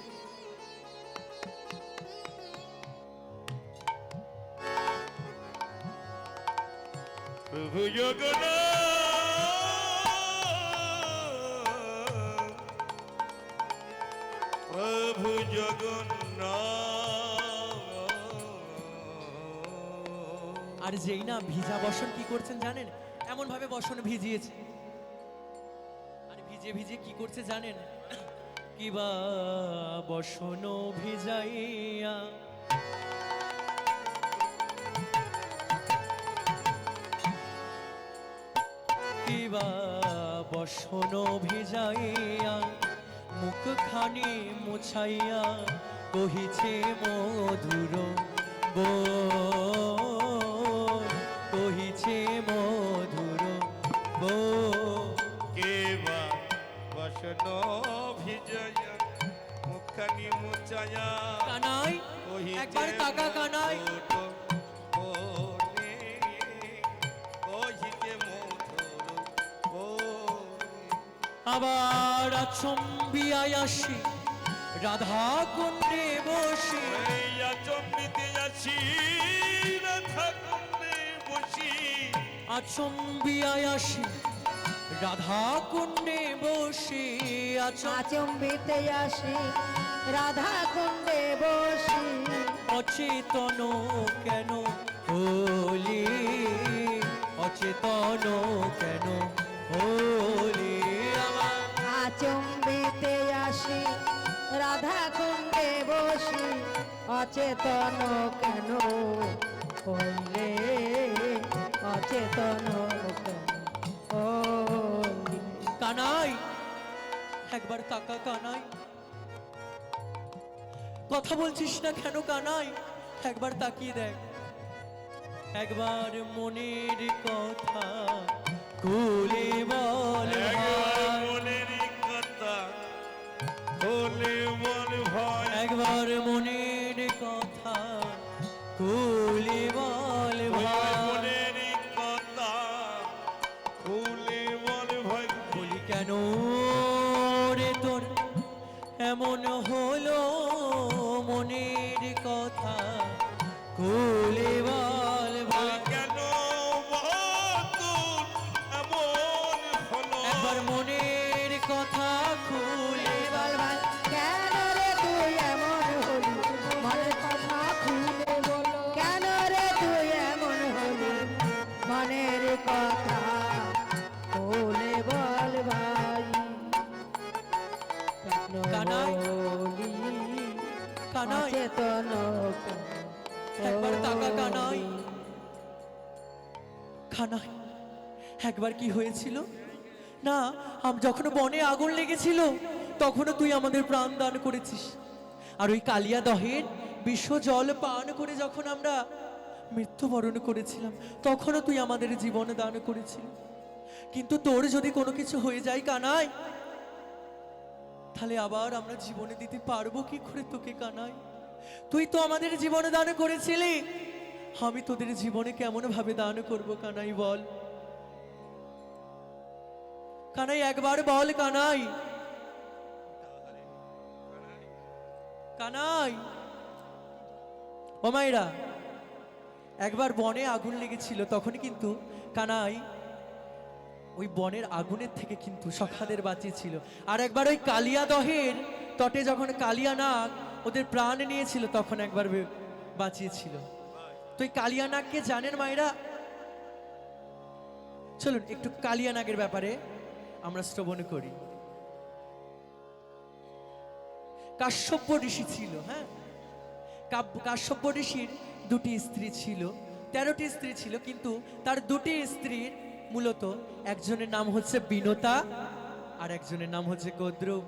প্রভু জগন্নাথ, প্রভু জগন্নাথ। আর যেই না ভিজা বসন কি করছেন জানেন? এমন ভাবে বসন ভিজিয়েছে, আর ভিজে ভিজে কি করছে জানেন? কিবা বসন ভিজাইয়া কিবা বসন ভিজাইয়া মুখখানি মুছাইয়া কহিছে মধুর বোল, কহিছে মধুর বোল। কেবা বসন ভিজয়া মুখখানি মুচায়া কানাই কহিছে একবার তাকা কানাই। মধুর বলে, কহিছে মধুর বলে। আবার আচম্বিয়ায় আসি রাধা কুণ্ডে বসি, এই আচম্বিতে আছি রাধা কুণ্ডে বসি। আচম্বিয়ায় আসি রাধা কুণ্ডে বসি, আচম্বিতে আসি রাধা কুণ্ডে বসি, অচেতন কেন হলি, অচেতন কেন হলি। আমার আচম্বিতে আসি রাধা কুণ্ডে বসি, অচেতন কেন হইলে, অচেতন কেন হইলে। কানাই একবার তাকা কানাই, কথা বলছিস না কেন কানাই? একবার তাকিয়ে দেখ, একবার মনের কথা খুলে বল একবার ভাই। মনের কথা খুলে বল ভাই। একবার মনের কথা খুলে বল ওই ভাই। মনের কথা খুলে বল ভাই। বলি কেন রে তোর এমন হলো, মনের কথা খুলে বল বল ভাই। কেন বাতুল এমন হলো। একবার মনের কথা খুলে বল ভাই, কেন রে তুই এমন হলি, মনের কথা খুলে বল। কেন রে তুই এমন হলি, মনের কথা খুলে বল ভাই। কেন কানাই, হলি কানাই অচেতন একবার তাকা কেন কানাই। হলি? কানাই একবার কি হয়েছিল না, যখন বনে আগুন লেগেছিল তখনও তুই আমাদের প্রাণ দান করেছিস। আর ওই কালিয়া দহের বিশ্ব জল পান করে যখন আমরা মৃত্যুবরণ করেছিলাম, তখনও তুই আমাদের জীবন দান করেছিলি। কিন্তু তোর যদি কোনো কিছু হয়ে যায় কানাই, তাহলে আবার আমরা জীবনে দিতে পারবো কি করে তোকে কানাই? তুই তো আমাদের জীবনে দান করেছিলি, আমি তোদের জীবনে কেমন ভাবে দান করব কানাই বল? কানাই একবার বল কানাই, কানাই। ও মায়েরা, একবার বনে আগুন লেগেছিল, তখন কিন্তু কানাই ওই বনের আগুনের থেকে কিন্তু সখাদের বাঁচিয়েছিল। আর একবার ওই কালিয়া দহের তটে যখন কালিয়া নাগ ওদের প্রাণ নিয়েছিল, তখন একবার বাঁচিয়েছিল। তো এই কালিয়া নাগকে জানেন মায়েরা? চলুন একটু কালিয়া নাগের ব্যাপারে আমরা শ্রবণ করি। কাশ্যপ ঋষি ছিল, হ্যাঁ। কাশ্যপ ঋষির দুটি স্ত্রী ছিল, 13টি স্ত্রী ছিল, কিন্তু তার দুটি স্ত্রীর মূলত একজনের নাম হচ্ছে বিনতা আর একজনের নাম হচ্ছে কদ্রুপ।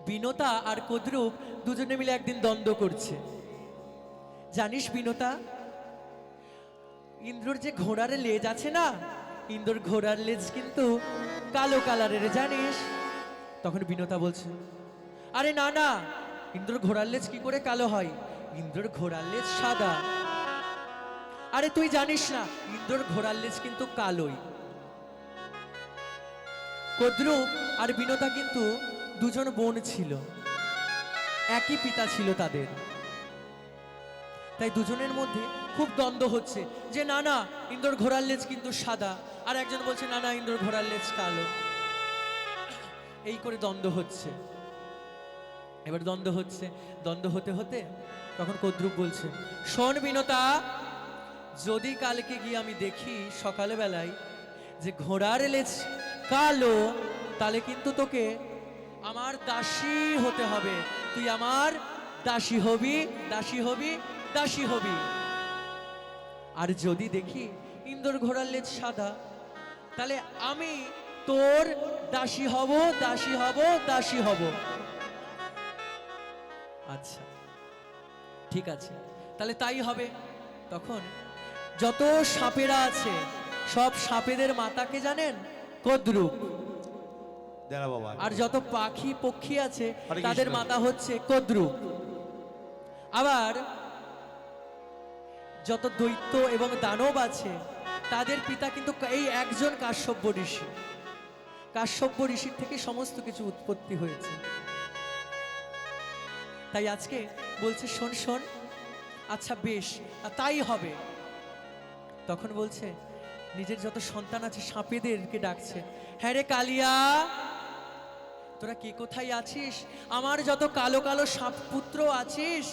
বিনতা আর কদ্রুপ দুজনে মিলে একদিন দ্বন্দ্ব করছে। জানিস বিনতা, ইন্দ্রর যে ঘোড়ার লেজ আছে না, ইন্দ্রর ঘোড়ার লেজ কিন্তু কালো কালারের, জানিস? তখন বিনতা বলছে, আরে না না, ইন্দ্রর ঘোড়ার লেজ কি করে কালো হয়? ইন্দ্রর ঘোড়ার লেজ সাদা। আরে তুই জানিস না, ইন্দ্রর ঘোড়ার লেজ কিন্তু কালোই। কদ্রুপ আর বিনতা কিন্তু দুজন বোন ছিল, একই পিতা ছিল তাদের। তাই দুজনের মধ্যে খুব দ্বন্দ্ব হচ্ছে যে না না, ইন্দ্রর ঘোড়ার লেজ কিন্তু সাদা, আর একজন বলছে না না, ইন্দ্রর ঘোড়ার লেজ কালো। এই করে দ্বন্দ্ব হচ্ছে। এবার দ্বন্দ্ব হচ্ছে, দ্বন্দ্ব হতে হতে তখন কদ্রুপ বলছে, শোন বিনতা, যদি কালকে গিয়ে আমি দেখি সকালে বেলায় যে ঘোড়ার লেজ কালো, তাহলে কিন্তু তোকে আমার দাসী হতে হবে। তুই আমার দাসী হবি, দাসী হবি, দাসী হবি। আর যদি দেখি ইন্দ্রর ঘোড়ার লেজ সাদা, তাহলে আমি তোর দাসী হব, দাসী হব, দাসী হব। আচ্ছা ঠিক আছে, তাহলে তাই হবে। তখন যত সাপেরা আছে, সব সাপেদের মাতাকে জানেন? কদ্রুপ। দেনা বাবা। আর যত পাখি পক্ষী আছে, হরে তাদের কৃষ্ণ। মাতা হচ্ছে কদ্রুপ। আবার যত দৈত্য এবং দানব আছে, তাদের পিতা কিন্তু এই একজন কাশ্যপ ঋষি। কাশ্যপ ঋষির থেকে সমস্ত কিছু উৎপত্তি হয়েছে। তাই আজকে বলছে শোন শোন, আচ্ছা বেশ, তাই হবে। তখন বলছে নিজের যত সন্তান আছে সাপেদেরকে ডাকছে, হ্যাঁ রে কালিয়া, তোরা কে কোথায় আছিস? আমার যত কালো কালো সাপ পুত্র আছিস,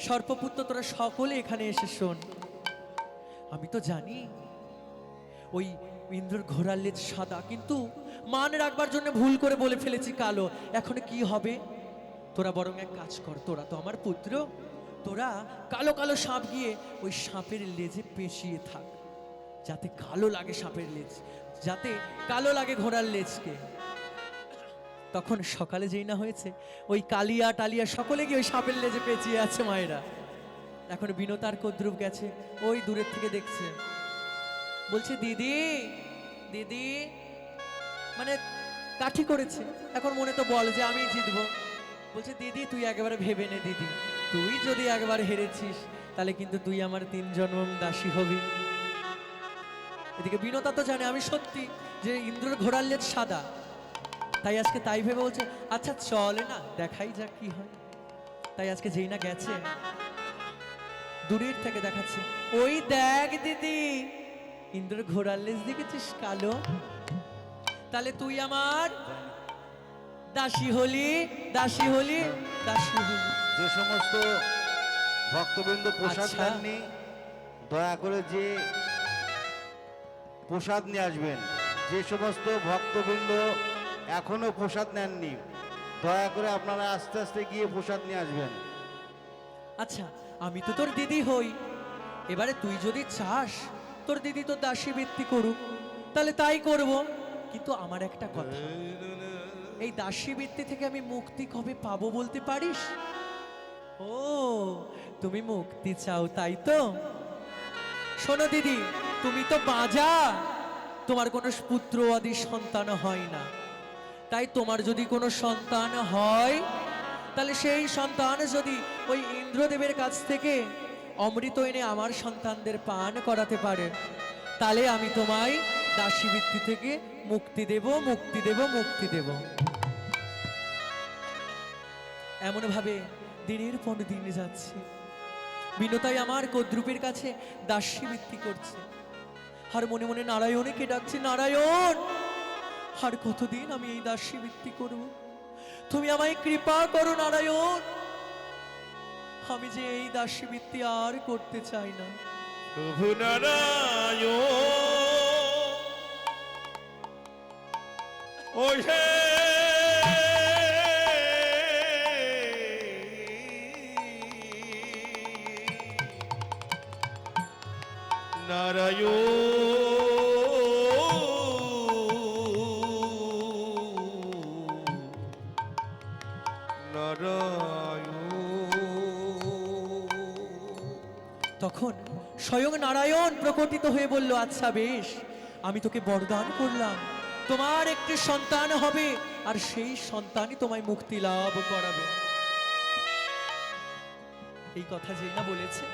সর্পপুত্র, তোরা সকলে এখানে এসে শোন। আমি তো জানি ওই ইন্দ্রর ঘোড়ার লেজ সাদা, কিন্তু মান রাখবার জন্য ভুল করে বলে ফেলেছি কালো। এখন কি হবে? তোরা বরং এক কাজ কর, তোরা তো আমার পুত্র, তোরা কালো কালো সাপ গিয়ে ওই সাপের লেজে পেঁচিয়ে থাক, যাতে কালো লাগে সাপের লেজ, যাতে কালো লাগে ঘোড়ার লেজকে। তখন সকালে যেই না হয়েছে, ওই কালিয়া টালিয়া সকলে গিয়ে ওই সাপের লেজে পেঁচিয়ে আছে মায়েরা। এখন বিনতার কদ্রুপ গেছে, ওই দূরের থেকে দেখছে, বলছে দিদি দিদি, মানে কাঠি করেছে। এখন মনে তো বল যে আমি জিতবো। বলছে দিদি তুই একবারে ভেবে নে দিদি, তুই যদি একবার হেরেছিস, তাহলে কিন্তু তুই আমার 3 জন্ম দাসী হবি। এদিকে বিনতা তো জানে আমি সত্যি যে ইন্দ্রর ঘোড়ার লেজ সাদা, তাই আজকে তাই ভেবে বলছে আচ্ছা চলে না, দেখাই যাক কি হয়। তাই আজকে যেই না গেছে, দূরের থেকে দেখাচ্ছে, ওই দেখ দিদি, ইন্দ্রর ঘোড়ার লেজ দেখেছিস কালো, তাহলে তুই আমার দাসী হলি, দাসী হলি, দাসী হলি। যে সমস্ত ভক্তবৃন্দ প্রসাদ আচ্ছা। নেননি, দয়া করে যে প্রসাদ নিয়ে আসবেন। যে সমস্ত ভক্তবৃন্দ এখনো প্রসাদ নেননি, দয়া করে আপনারা আস্তে আস্তে গিয়ে প্রসাদ নিয়ে আসবেন। আচ্ছা আমি তো তোর দিদি হই, এবারে তুই যদি চাস তোর দিদি তোর দাসী বৃত্তি করুক, তাহলে তাই করব। কিন্তু আমার একটা কথা, এই দাসী বৃত্তি থেকে আমি মুক্তি কবে পাবো বলতে পারিস? ও, তুমি মুক্তি চাও তাই তো? শোনো দিদি, তুমি তো বাজা, তোমার কোনো পুত্র আদি সন্তান হয় না। তাই তোমার যদি কোনো সন্তান হয়, তাহলে সেই সন্তান যদি ওই ইন্দ্রদেবের কাছ থেকে অমৃত এনে আমার সন্তানদের পান করাতে পারে, তাহলে আমি তোমায় দাসীবৃত্তি থেকে মুক্তি দেব, মুক্তি দেব, মুক্তি দেব। এমন ভাবে দিনের পর দিন যাচ্ছে। বিনতাই আমার কদ্রুপের কাছে দাসীবৃত্তি করছে, আর মনে মনে নারায়ণকে ডাকছে, নারায়ণ, আর কতদিন আমি এই দাসীবৃত্তি করব? তুমি আমায় কৃপা করো নারায়ণ, আমি যে এই দাসীবৃত্তি আর করতে চাই না। প্রভু নারায়ণ ওই হে তখন স্বয়ং নারায়ণ প্রকটিত হয়ে বলল, আচ্ছা বেশ, আমি তোকে বরদান করলাম, তোমার একটি সন্তান হবে, আর সেই সন্তানই তোমায় মুক্তি লাভ করাবে। এই কথা যেই না বলেছে,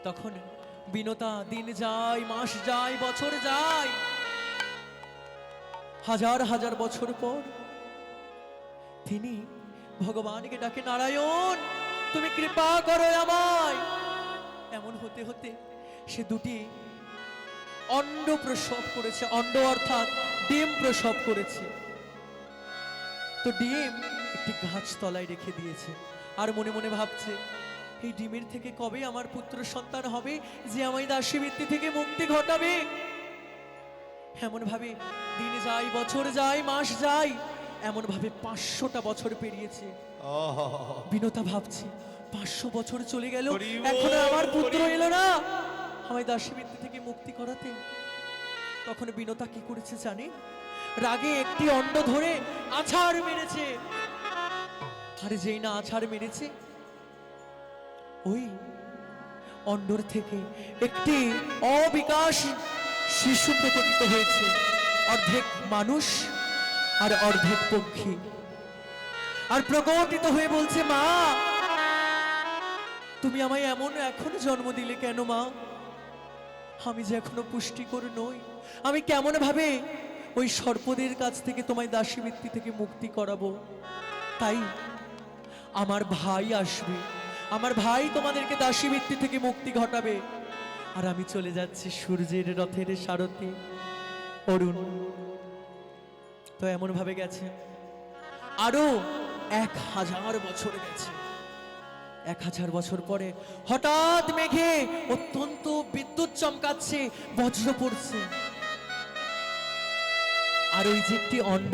তখন বিনতা দিন যায়, মাস যায়, বছর যায়, হাজার হাজার বছর পর তিনি ভগবানকে ডাকে, নারায়ণ তুমি কৃপা করো আমায়। এমন হতে হতে সে দুটি অণ্ড প্রসব করেছে, অণ্ড অর্থাৎ ডিম প্রসব করেছে। তো ডিম একটি গাছ তলায় রেখে দিয়েছে, আর মনে মনে ভাবছে, এই ডিমের থেকে কবে আমার পুত্র সন্তান হবে যে আমায় দাসীবৃত্তি থেকে মুক্তি ঘটাবে। এমন ভাবে দিন যায়, বছর যায়, মাস যায়, এমন ভাবে 500টা বছর পেরিয়েছে। বিনতা ভাবছে, 500 বছর চলে গেল, এখনো আমার পুত্র এলো না আমায় দাসীবৃত্তি থেকে মুক্তি করাতে। তখন বিনতা কি করেছে জানে? রাগে একটি অণ্ড ধরে আছাড় মেরেছে, আর যেই না আছাড় মেরেছে, ওই অণ্ডর থেকে একটি অবিকাশ শিশু প্রকটিত হয়েছে, অর্ধেক মানুষ আর অর্ধেক পক্ষী। আর প্রকটিত হয়ে বলছে, মা তুমি আমায় এমন এখন জন্ম দিলে কেন মা? আমি যে এখনো পুষ্টিকর নই, আমি কেমন ভাবে ওই সর্পদের কাছ থেকে তোমায় দাসীবৃত্তি থেকে মুক্তি করাবো? তাই আমার ভাই আসবে, আমার ভাই তোমাদেরকে দাসীবৃত্তি থেকে মুক্তি ঘটাবে, আর আমি চলে যাচ্ছি সূর্যের রথের সারথি অরুণ। তো এমন ভাবে গেছে, আরো 1000 বছর গেছে। 1000 বছর পরে হঠাৎ মেঘে অত্যন্ত বিদ্যুৎ চমকাচ্ছে, বজ্র পড়ছে, আর ওই যে একটি অণ্ড,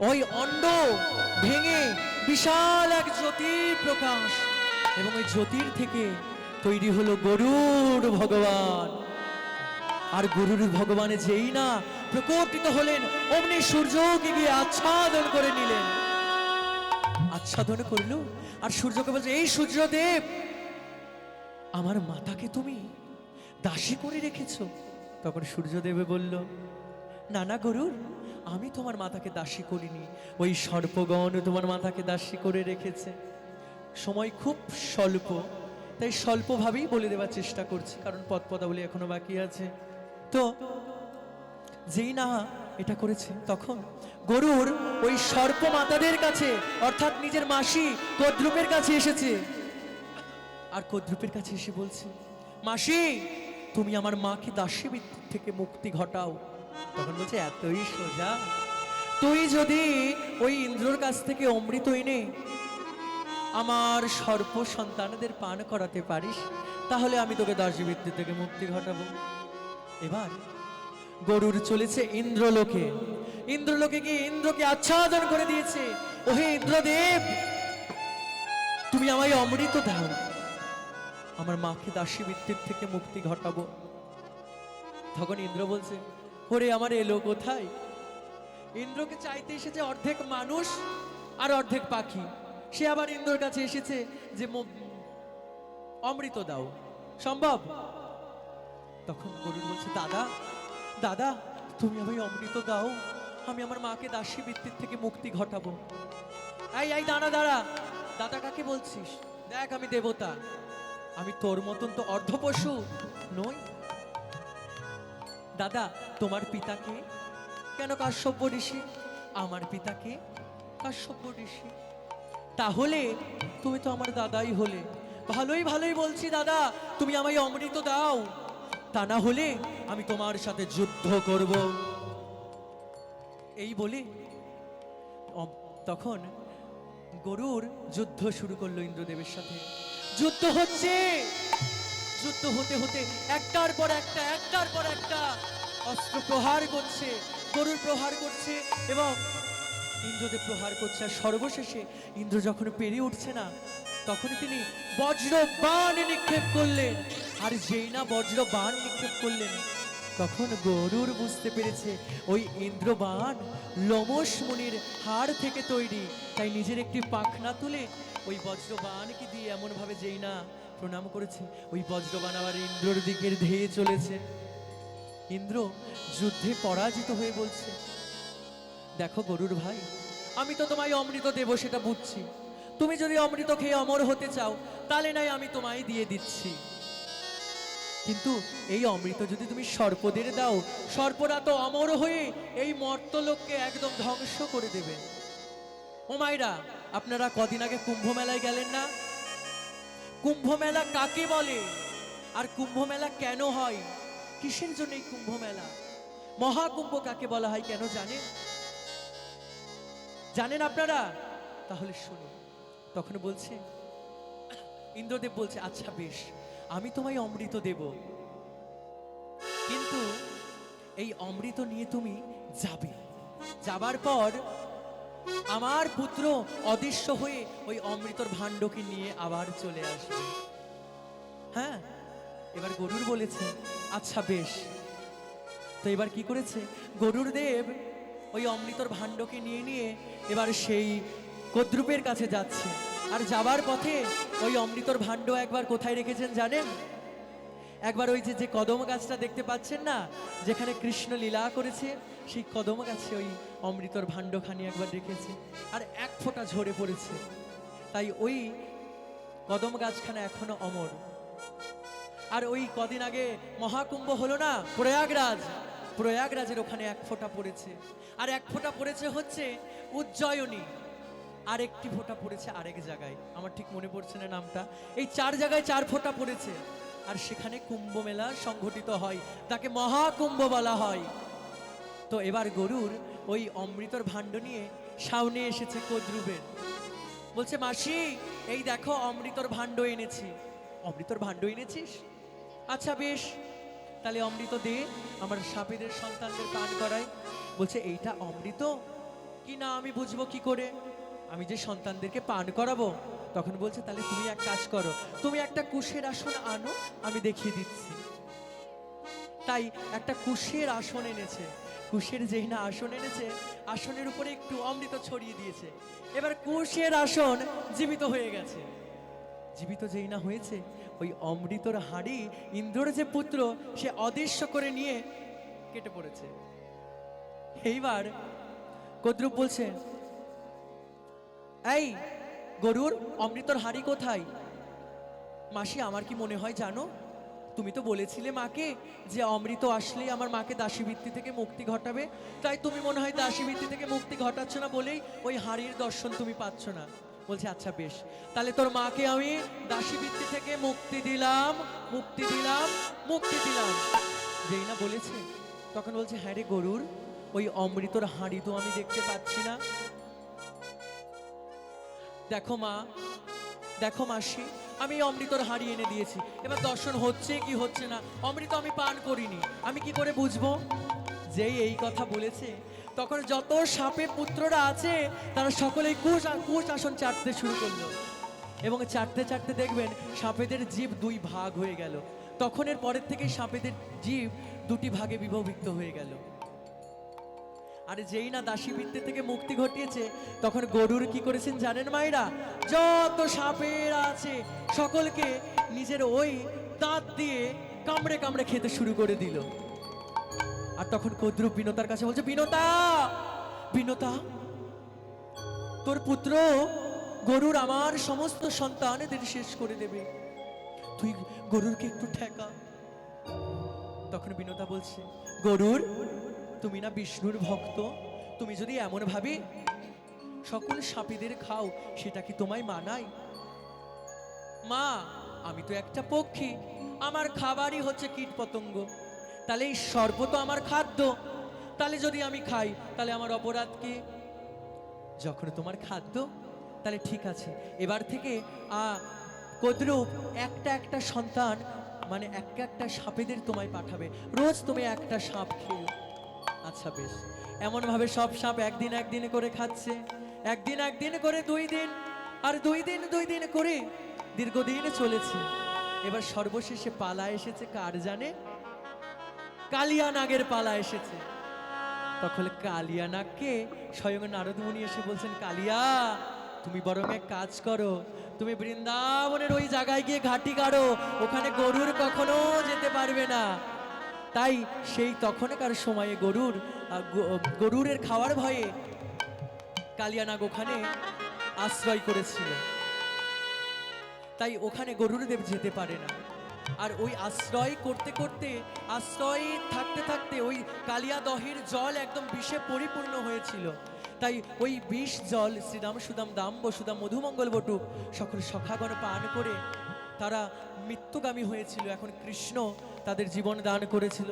ওই অণ্ড ভেঙে বিশাল এক জ্যোতি প্রকাশ, এবং ওই জ্যোতির থেকে তৈরি হলো গরুড় ভগবান। আর গরুড় ভগবানে যেই না প্রকটিত হলেন, অমনি সূর্যকে গিয়ে আচ্ছাদন করে নিলেন। আচ্ছাদন করলো, আর সূর্যকে বলছে, এই সূর্যদেব, আমার মাতাকে তুমি দাসী করে রেখেছো। তখন সূর্যদেবে বলল, না না গরুড়, আমি তোমার মাতাকে দাসী করিনি, ওই সর্পগণ তোমার মাতাকে দাসী করে রেখেছে। সময় খুব স্বল্প, তাই স্বল্পভাবেই বলে দেওয়ার চেষ্টা করছি, কারণ পদ পদাবলী এখনো বাকি আছে। তো যেই না এটা করেছে, তখন গরুর ওই সর্প মাতাদের কাছে, অর্থাৎ নিজের মাসি কদ্রুপের কাছে এসেছে, আর কদ্রুপের কাছে এসে বলছে, মাসি তুমি আমার মাকে দাসীবৃত্তি থেকে মুক্তি ঘটাও। তখন বলছে, এতই সোজা? তুই যদি ওই ইন্দ্রর কাছ থেকে অমৃত এনে আমার সর্প সন্তানদের পান করাতে পারিস, তাহলে আমি তোকে দাসীবৃত্তি থেকে মুক্তি ঘটাবো। এবার গরুর চলেছে ইন্দ্রলোকে, ইন্দ্রলোকে গিয়ে ইন্দ্রকে আচ্ছাদন করে দিয়েছে, ওহে ইন্দ্রদেব, তুমি আমায় অমৃত দাও, আমার মাকে দাসীবৃত্তির থেকে মুক্তি ঘটাবো। তখন ইন্দ্র বলছে, ওরে আমার এলো কোথায়? ইন্দ্রকে চাইতে এসেছে অর্ধেক মানুষ আর অর্ধেক পাখি, সে আবার ইন্দ্রর কাছে এসেছে যে অমৃত দাও, সম্ভব? তখন গরুর বলছে, দাদা দাদা তুমি আমায় অমৃত দাও, আমি আমার মাকে দাসী বৃত্তির থেকে মুক্তি ঘটাবো। এই এই দাঁড়া দাঁড়া, দাদা কাকে বলছিস? দেখ আমি দেবতা, আমি তোর মতন তো অর্ধপশু নই। দাদা তোমার পিতাকে? কেন কাশ্যপ ঋষি। আমার পিতাকে? কাশ্যপ ঋষি। তাহলে তুমি তো আমার দাদাই হলে। ভালোই ভালোই বলছি দাদা, তুমি আমায় অমৃত দাও, তা না হলে আমি তোমার সাথে যুদ্ধ করব। এই বলে তখন গরুর যুদ্ধ শুরু করলো ইন্দ্রদেবের সাথে। যুদ্ধ হচ্ছে, যুদ্ধ হতে হতে একটার পর একটা অস্ত্র প্রহার করছে, গরুর প্রহার করছে এবং ইন্দ্রদেব প্রহার করছে। আর সর্বশেষে ইন্দ্র যখন পেরিয়ে উঠছে না, তখন তিনি বজ্র বাণ নিক্ষেপ করলেন। আর যেই না বজ্র বাণ নিক্ষেপ করলেন, তখন গরুর বুঝতে পেরেছে ওই ইন্দ্র বাণ লোমশ মুনির হাড় থেকে তৈরি। তাই নিজের একটি পাখনা তুলে ওই বজ্র বাণকে দিয়ে এমন ভাবে যেই না প্রণাম করেছে, ওই বজ্রবাণ আবার ইন্দ্রর দিকে ধেয়ে চলেছে। ইন্দ্র যুদ্ধে পরাজিত হয়ে বলছে, দেখো গরুর ভাই, আমি তো তোমায় অমৃত দেব সেটা বুঝছি, তুমি যদি অমৃত খেয়ে অমর হতে চাও তাহলে নাই আমি তোমায় দিয়ে দিচ্ছি, কিন্তু এই অমৃত যদি তুমি সর্পদের দাও, সর্পরা তো অমর হয়ে এই মর্তলোককে একদম ধ্বংস করে দেবে। ও মাইরা, আপনারা কদিন আগে কুম্ভ মেলায় গেলেন না? কুম্ভ মেলা কাকে বলে আর কুম্ভ মেলা কেন হয়, কিসের জন্য এই কুম্ভ মেলা? মহাকুম্ভ কাকে বলা হয় কেন জানেন? জানেন আপনারা? তাহলে শুনুন। তখন বলছে ইন্দ্রদেব বলছে, আচ্ছা বেশ, আমি তোমায় অমৃত দেব, কিন্তু এই অমৃত নিয়ে তুমি যাবে, যাবার পর আমার পুত্র অদৃশ্য হয়ে ওই অমৃতর ভাণ্ডকে নিয়ে আবার চলে আসবে। হ্যাঁ, এবার গরুর বলেছে আচ্ছা বেশ। তো এবার কি করেছে গরুর দেব, ওই অমৃতর ভাণ্ডকে নিয়ে নিয়ে এবার সেই কদ্রুপের কাছে যাচ্ছে। আর যাবার পথে ওই অমৃতর ভাণ্ড একবার কোথায় রেখেছেন জানেন? একবার ওই যে কদম গাছটা দেখতে পাচ্ছেন না, যেখানে কৃষ্ণ লীলা করেছে, সেই কদম গাছে ওই অমৃতর ভাণ্ডখানি একবার রেখেছে, আর এক ফোঁটা ঝরে পড়েছে। তাই ওই কদম গাছখানা এখনো অমর। আর ওই কদিন আগে মহাকুম্ভ হলো না প্রয়াগরাজ, প্রয়াগরাজের ওখানে এক ফোঁটা পড়েছে, আর এক ফোঁটা পড়েছে হচ্ছে উজ্জয়িনী, আর একটি ফোঁটা পড়েছে আরেক জায়গায়, আমার ঠিক মনে পড়ছে না নামটা। এই 4 জায়গায় 4 ফোঁটা পড়েছে, আর সেখানে কুম্ভ মেলা সংঘটিত হয়, তাকে মহাকুম্ভ বলা হয়। তো এবার গরুর ওই অমৃতর ভাণ্ড নিয়ে সামনে এসেছে কদ্রুবের, বলছে মাসি এই দেখো অমৃতর ভাণ্ড এনেছি। অমৃতর ভাণ্ড এনেছিস? আচ্ছা বেশ, তাহলে অমৃত দে, আমার সাপেদের সন্তানদের পান করায়। বলছে এইটা অমৃত কি না আমি বুঝবো কি করে, আমি যে সন্তানদেরকে পান করাবো। তখন বলছে তাহলে তুমি এক কাজ করো, তুমি একটা কুশের আসন আনো, আমি দেখিয়ে দিচ্ছি। তাই একটা কুশের আসন এনেছে। কুশের যেই না আসন এনেছে, আসনের উপরে একটু অমৃত ছড়িয়ে দিয়েছে। এবার কুশের আসন জীবিত হয়ে গেছে। জীবিত যেই না হয়েছে, ওই অমৃতর হাড়ি ইন্দ্রর যে পুত্র সে অদৃশ্য করে নিয়ে কেটে পড়েছে। এইবার কদ্রুপ বলছে, এই গরুর অমৃতর হাড়ি কোথায়? মাসি আমার কি মনে হয় জানো, তুমি তো বলেছিলে মাকে যে অমৃত আসলেই আমার মাকে দাসীবৃত্তি থেকে মুক্তি ঘটাবে, তাই তুমি মনে হয় দাসীবৃত্তি থেকে মুক্তি ঘটাচ্ছ না বলেই ওই হাড়ির দর্শন তুমি পাচ্ছ না। বলছে আচ্ছা বেশ, তাহলে তোর মাকে আমি দাসীবৃত্তি থেকে মুক্তি দিলাম, মুক্তি দিলাম, মুক্তি দিলাম। যেই না বলেছে তখন বলছে হ্যাঁ রে গরুর, ওই অমৃতর হাড়ি তো আমি দেখতে পাচ্ছি না। দেখো মা, দেখো মাসি, আমি অমৃতর হাড়ি এনে দিয়েছি, এবার দর্শন হচ্ছে কি হচ্ছে না, অমৃত আমি পান করিনি, আমি কি করে বুঝবো? যেই এই কথা বলেছে, তখন যত সাপে পুত্ররা আছে তারা সকলেই কুশ আসন চাটতে শুরু করলো, এবং চাটতে চাটতে দেখবেন সাপেদের জীব 2 ভাগ হয়ে গেল। তখন এর পরের থেকে সাপেদের জীব 2টি ভাগে বিভক্ত হয়ে গেল। আর যেই না দাসী বৃত্তি থেকে মুক্তি ঘটিয়েছে, তখন গরুর কি করেছেন জানেন মায়েরা? যত সাপের আছে সকলকে নিজের ওই দাঁত দিয়ে কামড়ে কামড়ে খেতে শুরু করে দিল। আর তখন কদ্রুপ বিনতার কাছে বলছে, বিনতা, বিনতা, তোর পুত্র গরুর আমার সমস্ত সন্তানদের শেষ করে দেবে, তুই গরুরকে একটু ঠেকা। তখন বিনতা বলছে, গরুর, তুমি না বিষ্ণুর ভক্ত, তুমি যদি এমন ভাবে সকল সাপীদের খাও, সেটা কি তোমায় মানায়? মা, আমি তো একটা পক্ষী, আমার খাবারই হচ্ছে কীট পতঙ্গ, তাহলে এই সর্প তো আমার খাদ্য, তাহলে যদি আমি খাই তাহলে আমার অপরাধ কি? যখন তোমার খাদ্য, তাহলে ঠিক আছে, এবার থেকে কদ্রুপ একটা একটা সন্তান, মানে একটা একটা সাপেদের তোমায় পাঠাবে, রোজ তুমি একটা সাপ খেও। আচ্ছা বেশ। এমন ভাবে সব সাপ একদিন একদিন করে খাচ্ছে, একদিন একদিন করে 2 দিন, আর 2 দিন 2 দিন করে দীর্ঘদিন চলেছে। এবার সর্বশেষে পালা এসেছে কার জানে? কালিয়া নাগের পালা এসেছে। তখন কালিয়া নাগকে স্বয়ং নারদ মুনি এসে বলছেন, কালিয়া, তুমি বরং এক কাজ করো, তুমি বৃন্দাবনের ওই জায়গায় গিয়ে ঘাটি গাড়ো, ওখানে গরুর কখনো যেতে পারবে না। তাই সেই তখনকার সময়ে গরুরের খাওয়ার ভয়ে কালিয়ানাগ ওখানে আশ্রয় করেছিল, তাই ওখানে গরুরদেব যেতে পারে না। আর ওই আশ্রয় করতে করতে, আশ্রয় থাকতে থাকতে ওই কালিয়া দহের জল একদম বিষে পরিপূর্ণ হয়েছিল। তাই ওই বিষ জল শ্রীরাম সুদাম দাম বসুদাম মধুমঙ্গল বটু সকল সখাগণ পান করে তারা মৃত্যুগামী হয়েছিল। এখন কৃষ্ণ তাদের জীবন দান করেছিল।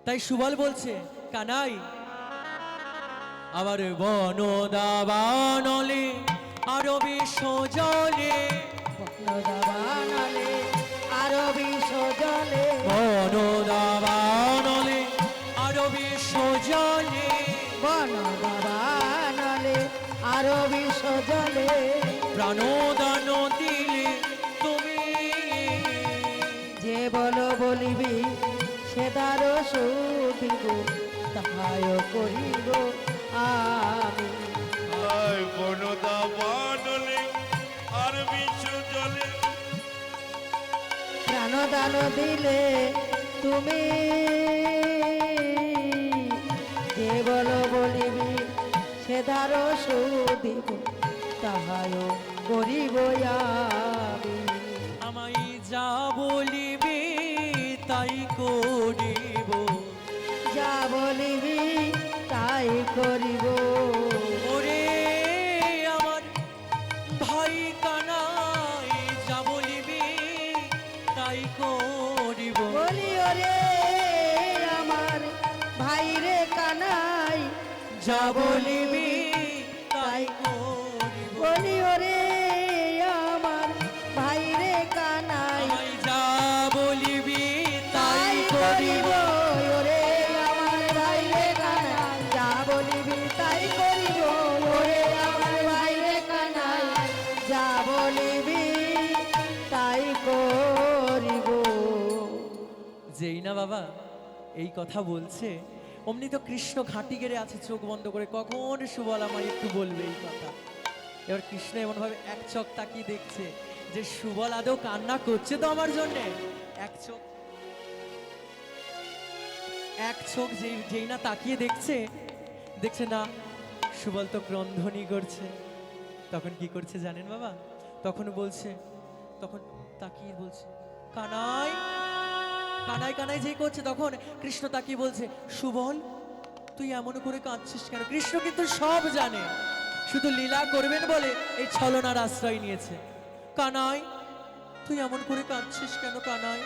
তাই সুবল বলছে, কানাই, আবার বনদাবানলে আরো বিষ জলে, বনদাবানলে আরো বিষ জলে, বনদাবানলে আরো বিষ জলে, বনদাবানলে আরো বিষ জলে, প্রাণদান দিলে তুমি, যে বলো বলিবি সে দ্বারো সুদিব, তাহায় করিব আমি। বনদা বানলে আর বিষ জলে, প্রাণদান দিলে তুমি, যে বলো বলিবি সে দ্বারো সুদিব, তাহায় করিব আমি। আমায় যা বলিবি তাই করিব, যা বলিবি তাই করিব। ওরে আমার ভাই কানাই, যা বলিবি তাই করিব। বলি ওরে আমার ভাইরে কানাই, যা বলিবি তাই করিব। বলি ওরে আমার ভাইরে কানাই, আমায় যা বলিবি তাই তাই করিব। করিব। ওরে আমার ভাইরে কানাই, যা বলিবি তাই করিব। ওরে আমার ভাইরে কানাই, যা বলিবি তাই করিব। যেই না বাবা এই কথা বলছে, অমনি তো কৃষ্ণ ঘাঁটি গেড়ে আছে চোখ বন্ধ করে, কখন সুবল আমায় একটু বলবে এই কথা। এবার কৃষ্ণ এমন ভাবে এক চোখ তাকিয়ে দেখছে যে সুবল আদৌ কান্না করছে তো আমার জন্যে। এক চোখ যেই না তাকিয়ে দেখছে না, সুবল তো ক্রন্ধনী করছে। তখন কি করছে জানেন বাবা? তখন তাকিয়ে বলছে, কানাই, কানাই কানাই যেই করছে, তখন কৃষ্ণ তাকিয়ে বলছে, সুবল তুই এমন করে কাঁদছিস কেন? কৃষ্ণ কিন্তু সব জানে, শুধু লীলা করবেন বলে এই ছলনার আশ্রয় নিয়েছে। কানাই, তুই এমন করে কাঁদছিস কেন কানাই?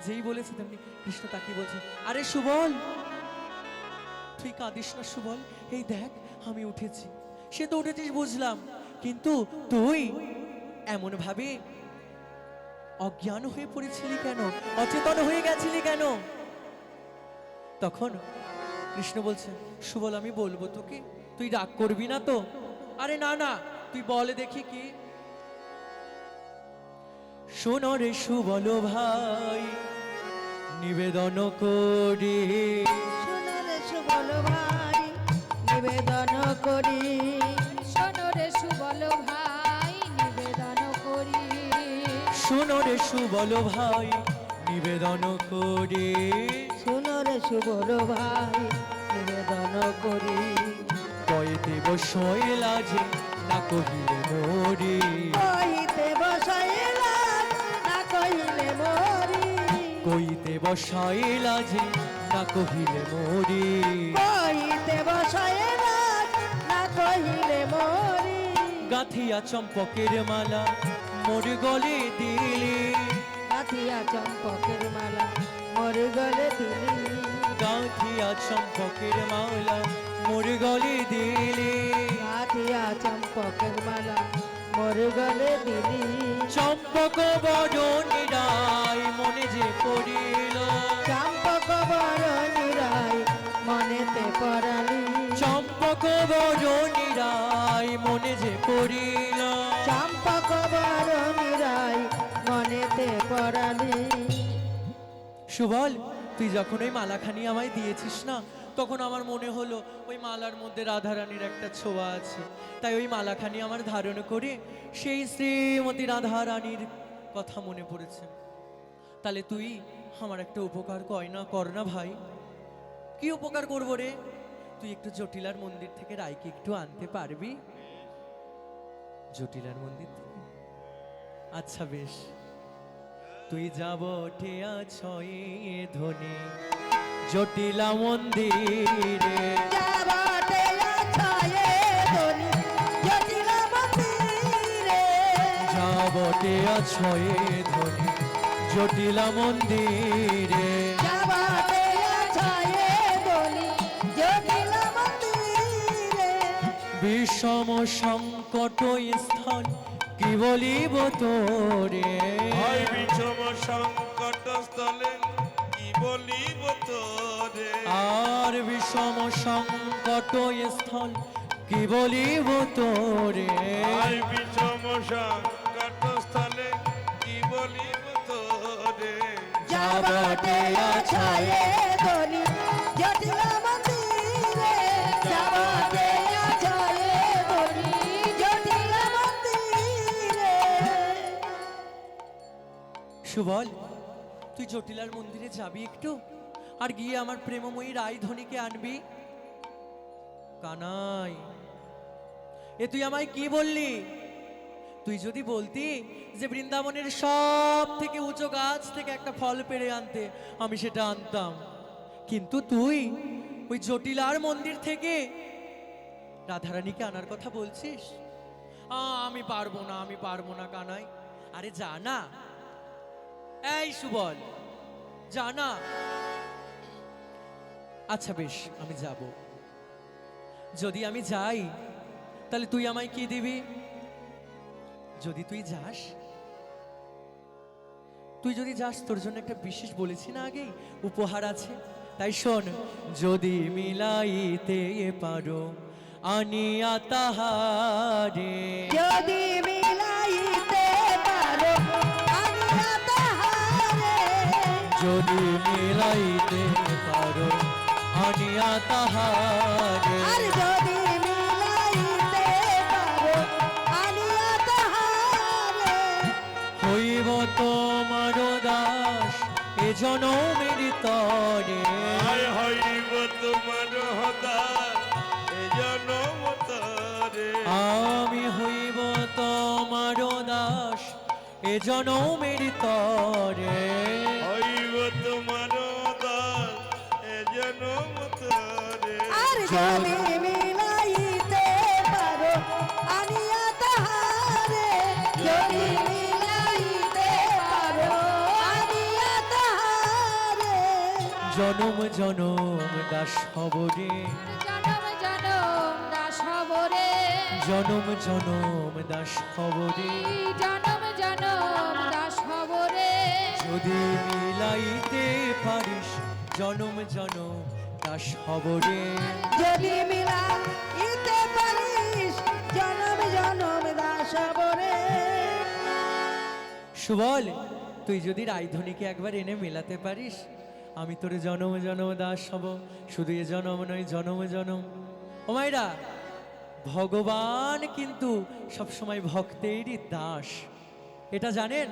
যেই বলেছে তেমনি কৃষ্ণ তাকিয়ে বলছে, আরে সুবল তুই কাঁদিস না সুবল, এই দেখ আমি উঠেছি। সে তো উঠেছিস বুঝলাম, কিন্তু তুই এমন ভাবে অজ্ঞান হয়ে পড়েছিলি কেন? অচেতন হয়ে গেছিলি কেন? তখন কৃষ্ণ বলছে, সুবল আমি বলবো তোকে, তুই রাগ করবি না তো? আরে না না, তুই বলে দেখি কি। শোনো রে সুবল ভাই, নিবেদন করি। শোনো রে সুবল ভাই নিবেদন করি, শোনো রে সুবল ভাই নিবেদন করি। শোনো রে সুবল ভাই নিবেদন করি। শোনো রে সুবল ভাই নিবেদন করি। কইতে বসইলা যে না কহিলে মরি। কহিতে বসাইলা না কহিলে মরি, কইতে বসাইলা যে না কহিলে মরি। কহিতে বসাইলা না কহিলে মরি। গাথিয়া চম্পকের মালা মোর গলে দিলি। গাথিয়া চম্পকের মালা মোর গলে দিলি, গাথিয়া চম্পকের মালা মোর গলে দিলি। গাথিয়া চম্পকের মালা মোর গলে দিলি। চম্পক বরণীরাই মনে যে পড়িল। চম্পক বরণীরাই মনেতে পড়ালি, চম্পক বরণীরাই মনে যে পড়িল। চম্পক বরণীরাই মনেতে পড়ালি। সুবল, তুই যখন ওই মালাখানি আমায় দিয়েছিস না, তখন আমার মনে হলো ওই মালার মধ্যে রাধারানীর একটা ছোঁয়া আছে। তাই ওই মালাখানি আমার ধারণ করে সেই শ্রীমতী রাধারানীর কথা মনে পড়েছে। তাহলে তুই আমার একটা উপকার কর না ভাই। কি উপকার করবো রে? তুই একটু জটিলার মন্দির থেকে রায়কে একটু আনতে পারবি? জটিলার মন্দির থেকে? আচ্ছা বেশ, তুই যাব ঠিয়া ছয়ে ধনে জটিলা মন্দিরে। যাবাতে ছায়ে ধনি জটিলা মন্দিরে, যাব ঠিয়া ছয়ে ধনে জটিলা মন্দিরে। যাবাতে ছায়ে ধনি জটিলা মন্দিরে। বিষম সংকট স্থান কি বলিব তোরে। হয় বিষম সংকট স্থলে কি বলিব তোরে। আর বিষম সংকট স্থান কি বলিব তোরে। হয় বিষম সংকট স্থলে কি বলিব তোরে। যাবাতে ছায়ে ধনি জটিলা মন্দিরে, যাবাতে ছায়ে ধনি জটিলা মন্দিরে। সুবল, তুই জটিলার মন্দিরে যাবি একটু, আর গিয়ে আমার প্রেমময়ী রায়ধনীকে আনবি। কানাই, এ তুই আমায় কি বললি? তুই যদি বলতি যে বৃন্দাবনের সব থেকে উঁচু গাছ থেকে একটা ফল পেড়ে আনতে, আমি সেটা আনতাম। কিন্তু তুই ওই জটিলার মন্দির থেকে রাধারানীকে আনার কথা বলছিস। আমি পারবো না কানাই। আরে যা না। এই সুবল, যা না। আচ্ছা বেশ, আমি যাব। যদি আমি যাই তাহলে তুই আমায় কি দিবি? যদি তুই যাস তোর জন্য একটা বিশেষ বলেছি না আগেই, উপহার আছে। তাই শোন, যদি মিলাইতে পারো আনিয়া তাহারে। যদি মিলাইতে পারো আনিয়া তাহারে, যদি মিলাইতে পারো আনিয়া তাহারে। আর যদি মিলাইতে পারো আনিয়া তাহারে, হইব তোমার দাস এ জনমের তরে। হয় হইব তোমার হদার এ জনম তোরে। আমি হইব তোমার দাস এ জনমের তরে। হইব তোমার হদার এ জনম তোরে। আর যদি মিলাইতে পারো আনিয়া তাহারে, যদি মিলাইতে পারো আনিয়া তাহারে, জনম জনম দাস হব রে। জনম জনম দাস হব রে। জনম জনম দাস হব রে। জনম জনম দাস হব রে। যদি মিলাইতে পারিস জনম জনম দাস হব রে। যদি মিলাইতে পারিস জনম জনম দাস হব রে। সুবল, তুই যদি রায়ধনীকে একবার এনে মেলাতে পারিস আমি তোরে জনম জনম দাস হব, শুধু এ জনম নয় জনম জনম। ও মাইরা, ভগবান কিন্তু সবসময় ভক্তেরই দাস, এটা জানেন?